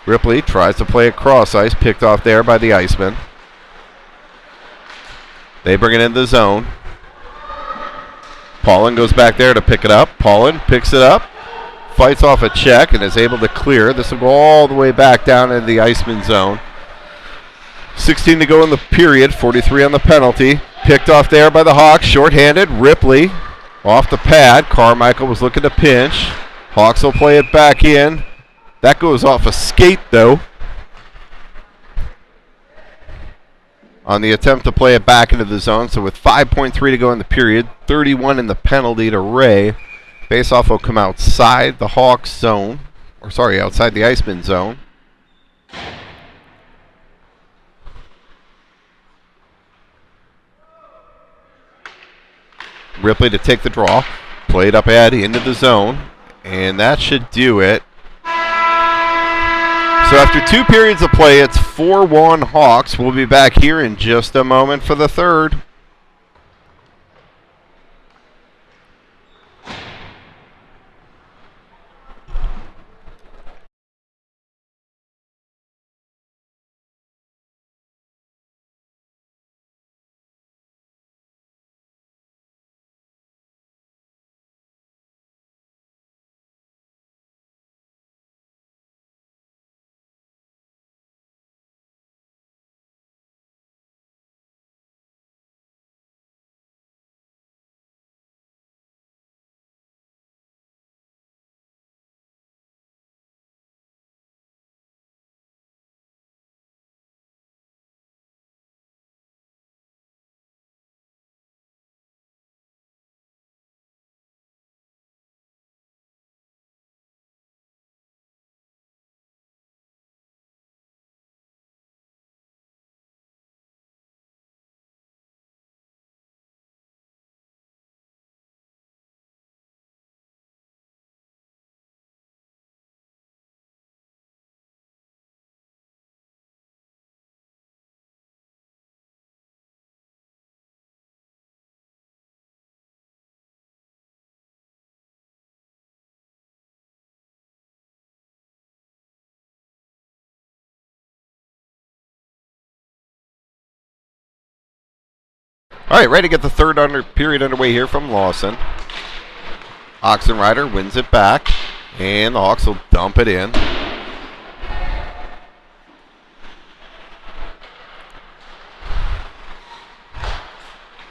Ripley tries to play it cross ice, picked off there by the Iceman. They bring it into the zone. Paulin goes back there to pick it up. Paulin picks it up, fights off a check, and is able to clear. This will go all the way back down into the Iceman zone. 16 to go in the period, 43 on the penalty. Picked off there by the Hawks, shorthanded. Ripley off the pad. Carmichael was looking to pinch. Hawks will play it back in. That goes off a skate, though, on the attempt to play it back into the zone. So with 5.3 to go in the period, 31 in the penalty to Ray. Faceoff will come outside the Hawks zone, or sorry, outside the Iceman zone. Ripley to take the draw, played up ahead into the zone, and that should do it. So after 2 periods of play, it's 4-1 Hawks. We'll be back here in just a moment for the third. All right, ready to get the third period underway here from Lawson. Oxenrider wins it back, and the Hawks will dump it in.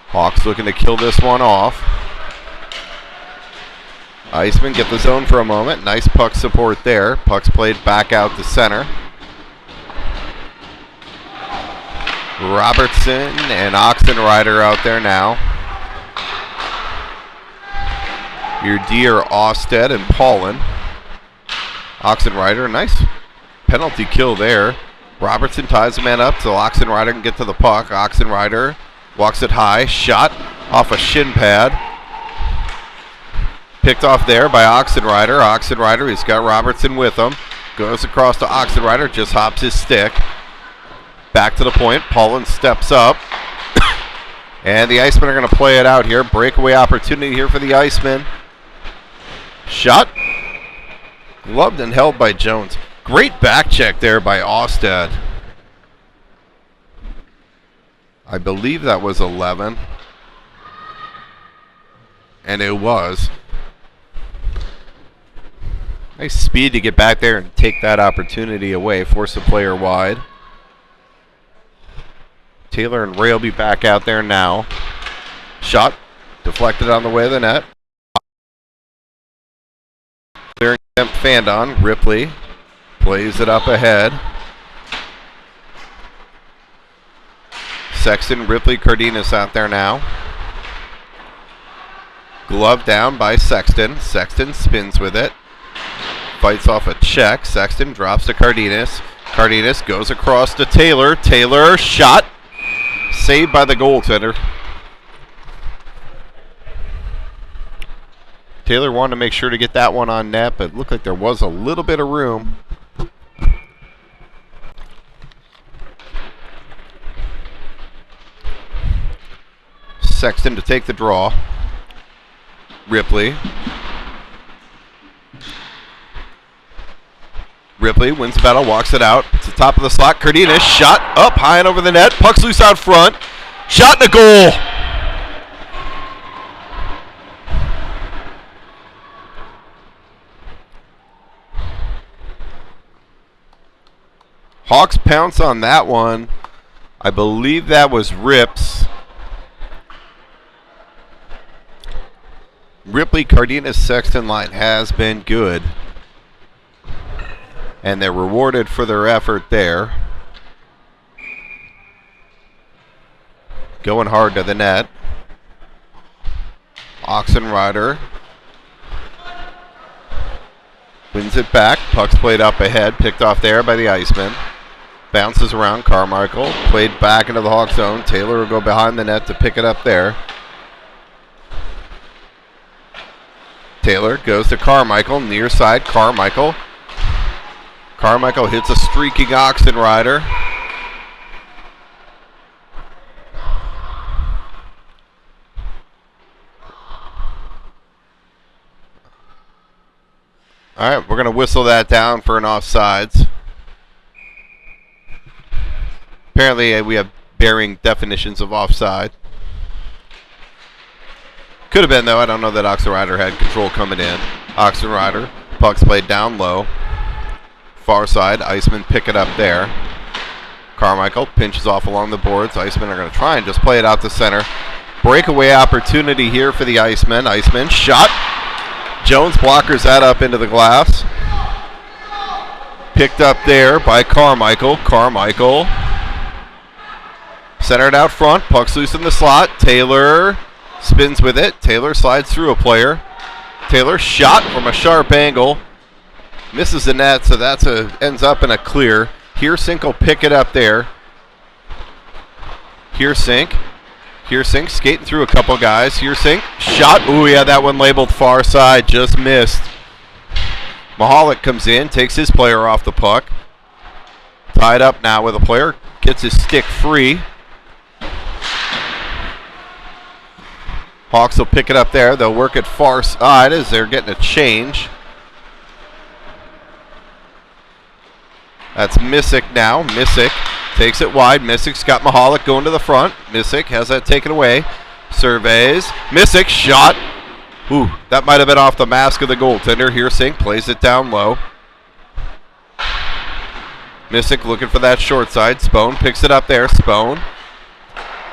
Hawks looking to kill this one off. Icemen get the zone for a moment. Nice puck support there. Puck's played back out to center. Robertson and Oxenrider out there now. Your dear Austed and Paulin. Oxenrider, nice penalty kill there. Robertson ties the man up so Oxenrider can get to the puck. Oxenrider walks it high. Shot off a shin pad. Picked off there by Oxenrider. Oxenrider, he's got Robertson with him. Goes across to Oxenrider, just hops his stick. Back to the point. Paulin steps up. And the Icemen are going to play it out here. Breakaway opportunity here for the Icemen. Shot. Gloved and held by Jones. Great back check there by Ostad. I believe that was 11. And it was. Nice speed to get back there and take that opportunity away. Force the player wide. Taylor and Ray will be back out there now. Shot. Deflected on the way of the net. Clearing attempt fanned on. Ripley plays it up ahead. Sexton, Ripley, Cardenas out there now. Glove down by Sexton. Sexton spins with it. Fights off a check. Sexton drops to Cardenas. Cardenas goes across to Taylor. Taylor, shot. Saved by the goaltender. Taylor wanted to make sure to get that one on net, but it looked like there was a little bit of room. Sexton to take the draw. Ripley. Ripley wins the battle, walks it out. It's the top of the slot. Cardenas shot up high and over the net. Puck's loose out front. Shot and a goal. Hawks pounce on that one. I believe that was Rips. Ripley, Cardenas, Sexton line has been good. And they're rewarded for their effort there. Going hard to the net. Oxenrider wins it back. Puck's played up ahead. Picked off there by the Iceman. Bounces around Carmichael. Played back into the Hawk zone. Taylor will go behind the net to pick it up there. Taylor goes to Carmichael. Near side, Carmichael. Carmichael hits a streaking Oxenrider. All right, we're going to whistle that down for an offsides. Apparently, we have varying definitions of offside. Could have been, though. I don't know that Oxenrider had control coming in. Oxenrider, puck's played down low. Far side, Icemen pick it up there. Carmichael pinches off along the boards. Icemen are going to try and just play it out to center. Breakaway opportunity here for the Icemen. Icemen shot. Jones blockers that up into the glass. Picked up there by Carmichael. Carmichael centered out front. Puck's loose in the slot. Taylor spins with it. Taylor slides through a player. Taylor shot from a sharp angle. Misses the net, so that's ends up in a clear. Heersink will pick it up there. Heersink skating through a couple guys. Heersink shot. Ooh, yeah, that one labeled far side. Just missed. Mahalik comes in, takes his player off the puck. Tied up now with a player. Gets his stick free. Hawks will pick it up there. They'll work it far side as they're getting a change. That's Missick now. Missick takes it wide. Missick's got Mahalik going to the front. Missick has that taken away. Surveys. Missick shot. Ooh, that might have been off the mask of the goaltender. Heersink plays it down low. Missick looking for that short side. Spone picks it up there. Spone.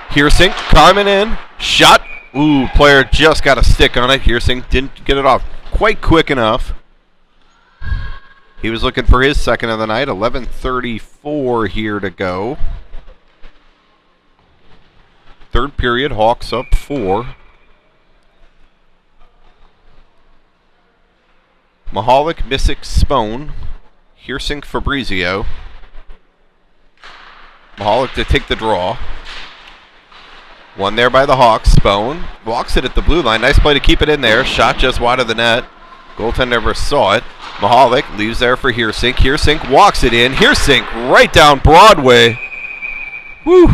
Heersink coming in. Shot. Ooh, player just got a stick on it. Heersink didn't get it off quite quick enough. He was looking for his second of the night. 11:34 here to go. Third period, Hawks up 4. Mahalik, Missick, Spone. Heersink, Fabrizio. Mahalik to take the draw. One there by the Hawks. Spone walks it at the blue line. Nice play to keep it in there. Shot just wide of the net. Goaltender never saw it. Mahalik leaves there for Heersink. Heersink walks it in. Heersink right down Broadway. Woo!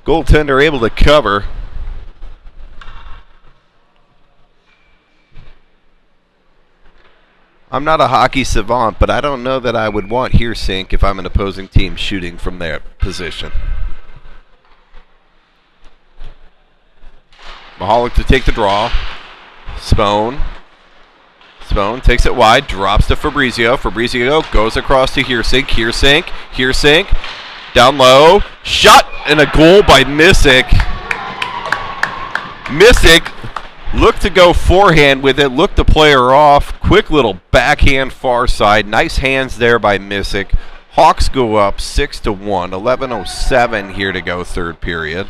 Goaltender able to cover. I'm not a hockey savant, but I don't know that I would want Heersink if I'm an opposing team shooting from their position. Mahalik to take the draw. Spone takes it wide, drops to Fabrizio. Fabrizio goes across to Heersink. Heersink, down low. Shot and a goal by Missick. Missick looked to go forehand with it, looked the player off. Quick little backhand far side. Nice hands there by Missick. Hawks go up 6-1. 11:07 here to go, third period.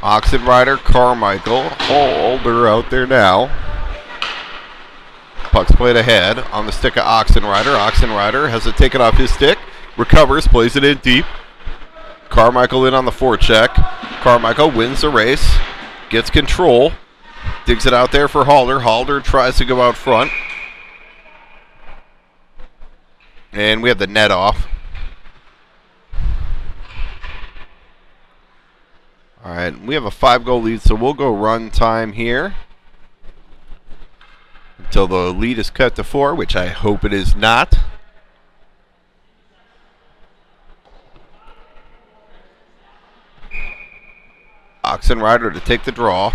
Oxenrider, Carmichael, Holder out there now. Puck's played ahead on the stick of Oxenrider. Oxenrider has it taken off his stick, recovers, plays it in deep. Carmichael in on the forecheck. Carmichael wins the race, gets control, digs it out there for Halder. Halder tries to go out front. And we have the net off. All right, we have a 5-goal lead, so we'll go run time here until the lead is cut to 4, which I hope it is not. Oxenrider to take the draw.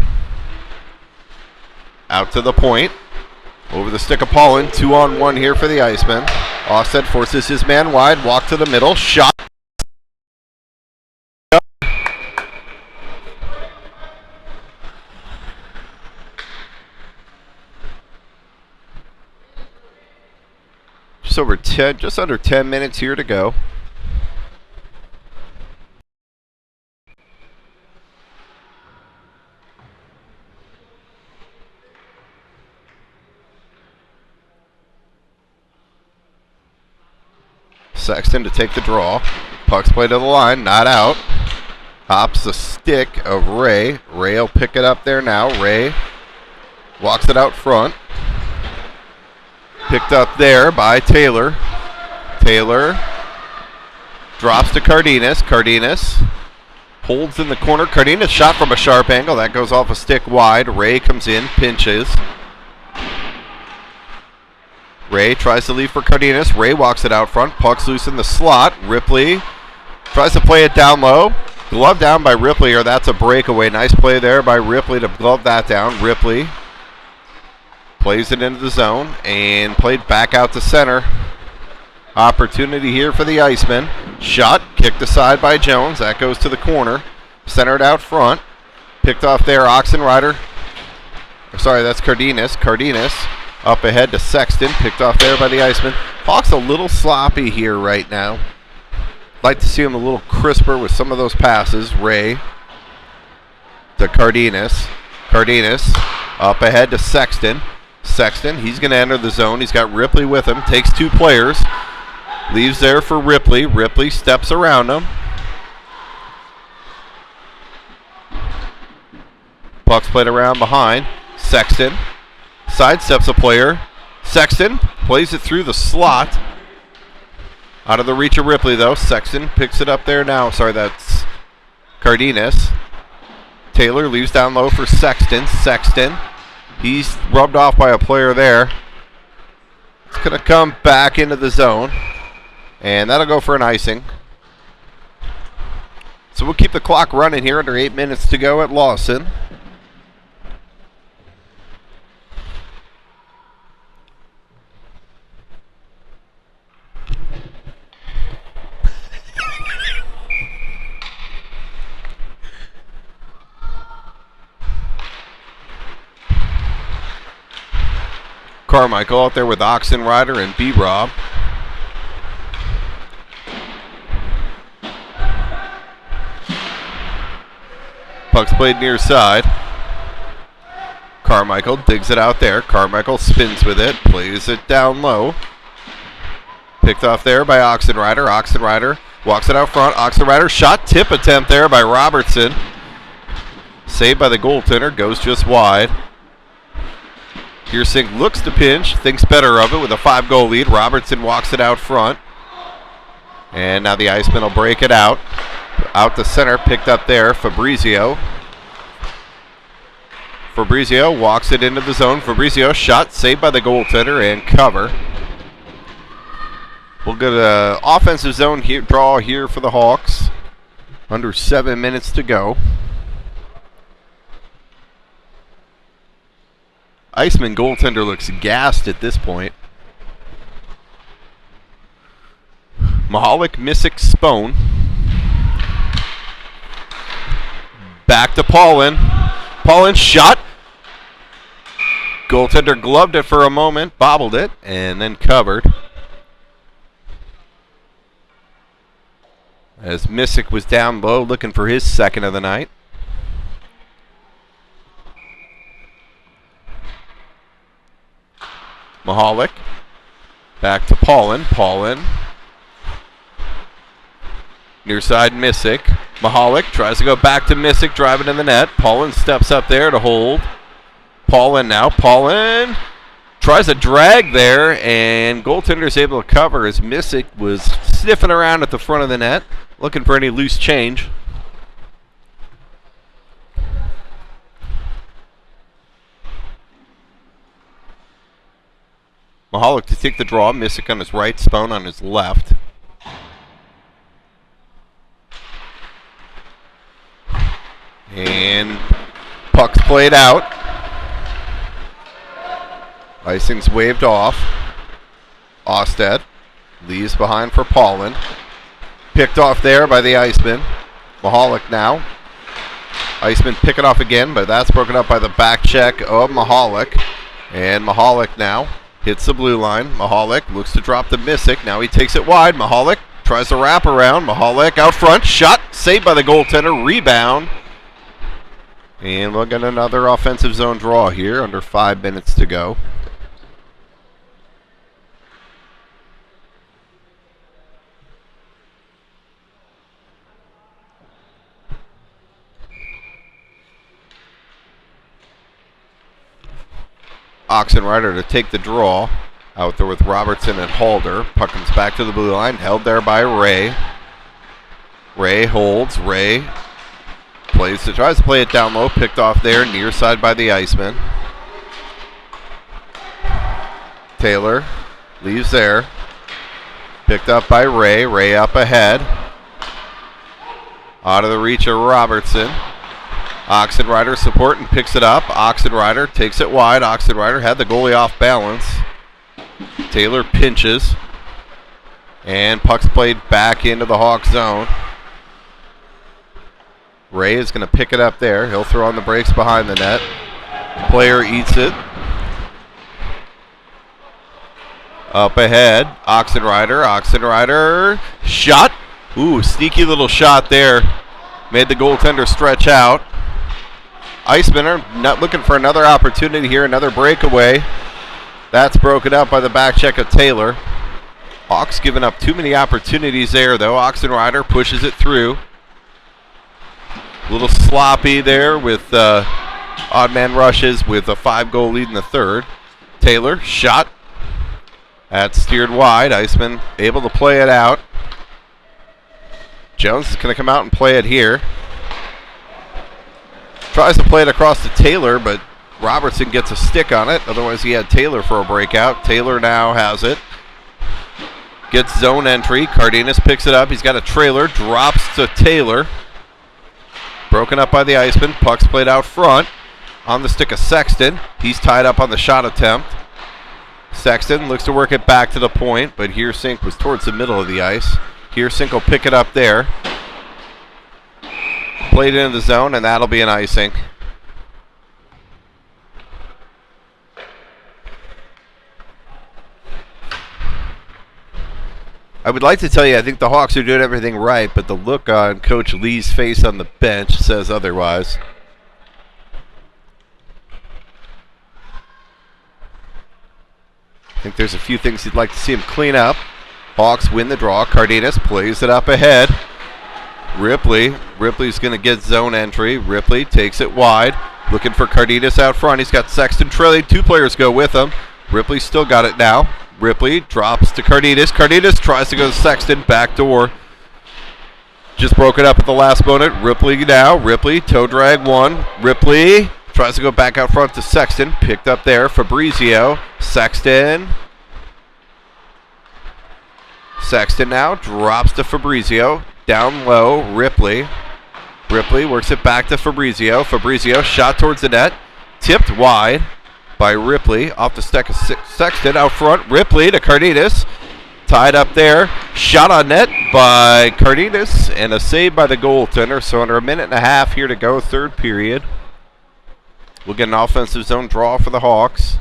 Out to the point. Over the stick of Paulin. 2-on-1 here for the Icemen. Offset forces his man wide. Walk to the middle. Shot. Just under 10 minutes here to go. Sexton to take the draw. Puck's played to the line, not out. Hops the stick of Ray. Ray will pick it up there now. Ray walks it out front. Picked up there by Taylor. Taylor drops to Cardenas. Cardenas holds in the corner. Cardenas shot from a sharp angle. That goes off a stick wide. Ray comes in, pinches. Ray tries to leave for Cardenas. Ray walks it out front. Puck's loose in the slot. Ripley tries to play it down low. Glove down by Ripley, or that's a breakaway. Nice play there by Ripley to glove that down. Ripley plays it into the zone and played back out to center. Opportunity here for the Icemen. Shot, kicked aside by Jones. That goes to the corner. Centered out front. Picked off there, Oxenrider. Sorry, that's Cardenas. Cardenas up ahead to Sexton. Picked off there by the Icemen. Hawks a little sloppy here right now. Like to see him a little crisper with some of those passes. Ray to Cardenas. Cardenas up ahead to Sexton. Sexton, he's going to enter the zone. He's got Ripley with him. Takes two players. Leaves there for Ripley. Ripley steps around him. Puck's played around behind. Sexton sidesteps a player. Sexton plays it through the slot. Out of the reach of Ripley, though. Sexton picks it up there now. Sorry, that's Cardenas. Taylor leaves down low for Sexton. Sexton. He's rubbed off by a player there. It's going to come back into the zone. And that'll go for an icing. So we'll keep the clock running here under 8 minutes to go at Lawson. Carmichael out there with Oxenrider and B-Rob. Puck's played near side. Carmichael digs it out there. Carmichael spins with it, plays it down low. Picked off there by Oxenrider. Oxenrider walks it out front. Oxenrider shot tip attempt there by Robertson. Saved by the goaltender, goes just wide. Hersink looks to pinch, thinks better of it with a 5-goal lead. Robertson walks it out front. And now the Icemen will break it out. Out the center, picked up there, Fabrizio. Fabrizio walks it into the zone. Fabrizio shot, saved by the goaltender, and cover. We'll get an offensive zone here, draw here for the Hawks. Under 7 minutes to go. Iceman goaltender looks gassed at this point. Mahalik, Missick, Spone. Back to Paulin. Paulin shot. Goaltender gloved it for a moment, bobbled it, and then covered. As Missick was down low looking for his second of the night. Mahalik. Back to Paulin. Paulin. Near side Missick. Mahalik tries to go back to Missick, driving in the net. Paulin steps up there to hold. Paulin now. Paulin tries a drag there, and goaltender is able to cover as Missick was sniffing around at the front of the net, looking for any loose change. Mahalik to take the draw. Missick on his right, Spone on his left. And puck's played out. Icing's waved off. Osted leaves behind for Paulin. Picked off there by the Iceman. Mahalik now. Iceman pick it off again, but that's broken up by the back check of Mahalik. And Mahalik now hits the blue line. Mahalik looks to drop the Missick. Now he takes it wide. Mahalik tries to wrap around. Mahalik out front. Shot. Saved by the goaltender. Rebound. And we'll get another offensive zone draw here. Under 5 minutes to go. Oxenrider to take the draw. Out there with Robertson and Halder. Puck comes back to the blue line. Held there by Ray. Ray holds. Ray tries to play it down low. Picked off there. Near side by the Iceman. Taylor leaves there. Picked up by Ray. Ray up ahead. Out of the reach of Robertson. Oxenrider support and picks it up. Oxenrider takes it wide. Oxenrider had the goalie off balance. Taylor pinches. And puck's played back into the Hawk zone. Ray is going to pick it up there. He'll throw on the brakes behind the net. Player eats it. Up ahead. Oxenrider. Oxenrider. Shot. Ooh, sneaky little shot there. Made the goaltender stretch out. Icemen are not looking for another opportunity here, another breakaway. That's broken up by the back check of Taylor. Hawks giving up too many opportunities there, though. Oxenrider pushes it through. A little sloppy there with odd man rushes with a 5-goal lead in the third. Taylor, shot. That's steered wide. Iceman able to play it out. Jones is going to come out and play it here. Tries to play it across to Taylor, but Robertson gets a stick on it. Otherwise, he had Taylor for a breakout. Taylor now has it. Gets zone entry. Cardenas picks it up. He's got a trailer. Drops to Taylor. Broken up by the Iceman. Puck's played out front. On the stick of Sexton. He's tied up on the shot attempt. Sexton looks to work it back to the point, but Hersink was towards the middle of the ice. Hersink will pick it up there. Played into the zone, and that'll be an icing. I would like to tell you I think the Hawks are doing everything right, but the look on Coach Lee's face on the bench says otherwise. I think there's a few things you'd like to see him clean up. Hawks win the draw. Cardenas plays it up ahead. Ripley's going to get zone entry. Ripley takes it wide. Looking for Cardenas out front. He's got Sexton trailing. 2 players go with him. Ripley still got it now. Ripley drops to Cardenas. Cardenas tries to go to Sexton. Back door. Just broke it up at the last moment. Ripley now. Ripley, toe drag 1. Ripley tries to go back out front to Sexton. Picked up there. Fabrizio. Sexton now drops to Fabrizio. Down low. Ripley works it back to Fabrizio. Fabrizio shot towards the net. Tipped wide by Ripley. Off the stack of Sexton out front. Ripley to Cardenas. Tied up there. Shot on net by Cardenas. And a save by the goaltender. So under a minute and a half here to go, third period. We'll get an offensive zone draw for the Hawks.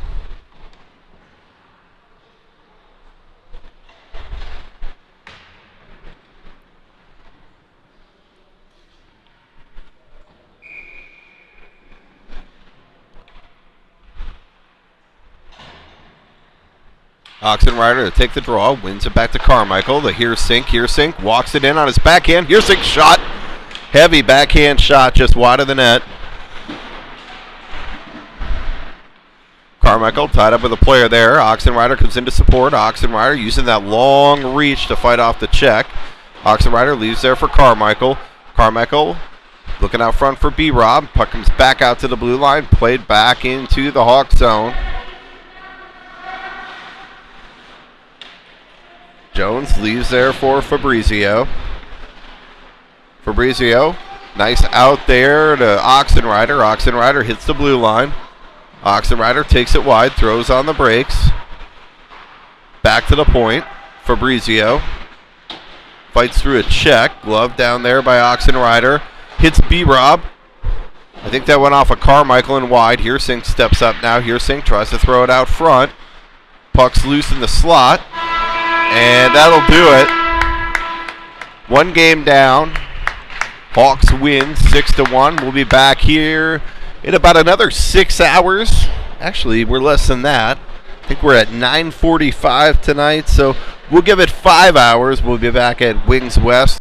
Oxenrider to take the draw, wins it back to Carmichael. The Heersink walks it in on his backhand. Heersink shot. Heavy backhand shot just wide of the net. Carmichael tied up with a player there. Oxenrider comes in to support. Oxenrider using that long reach to fight off the check. Oxenrider leaves there for Carmichael. Carmichael looking out front for B-Rob. Puck comes back out to the blue line. Played back into the Hawk zone. Jones leaves there for Fabrizio. Nice out there to Oxenrider. Oxenrider hits the blue line. Oxenrider takes it wide, throws on the brakes. Back to the point. Fabrizio fights through a check. Glove down there by Oxenrider. Hits B-Rob. I think that went off of Carmichael and wide. Heersink steps up now. Heersink tries to throw it out front. Puck's loose in the slot. And that'll do it. 1 game down. Hawks win 6-1. We'll be back here in about another 6 hours. Actually, we're less than that. I think we're at 9:45 tonight, so we'll give it 5 hours. We'll be back at Wings West.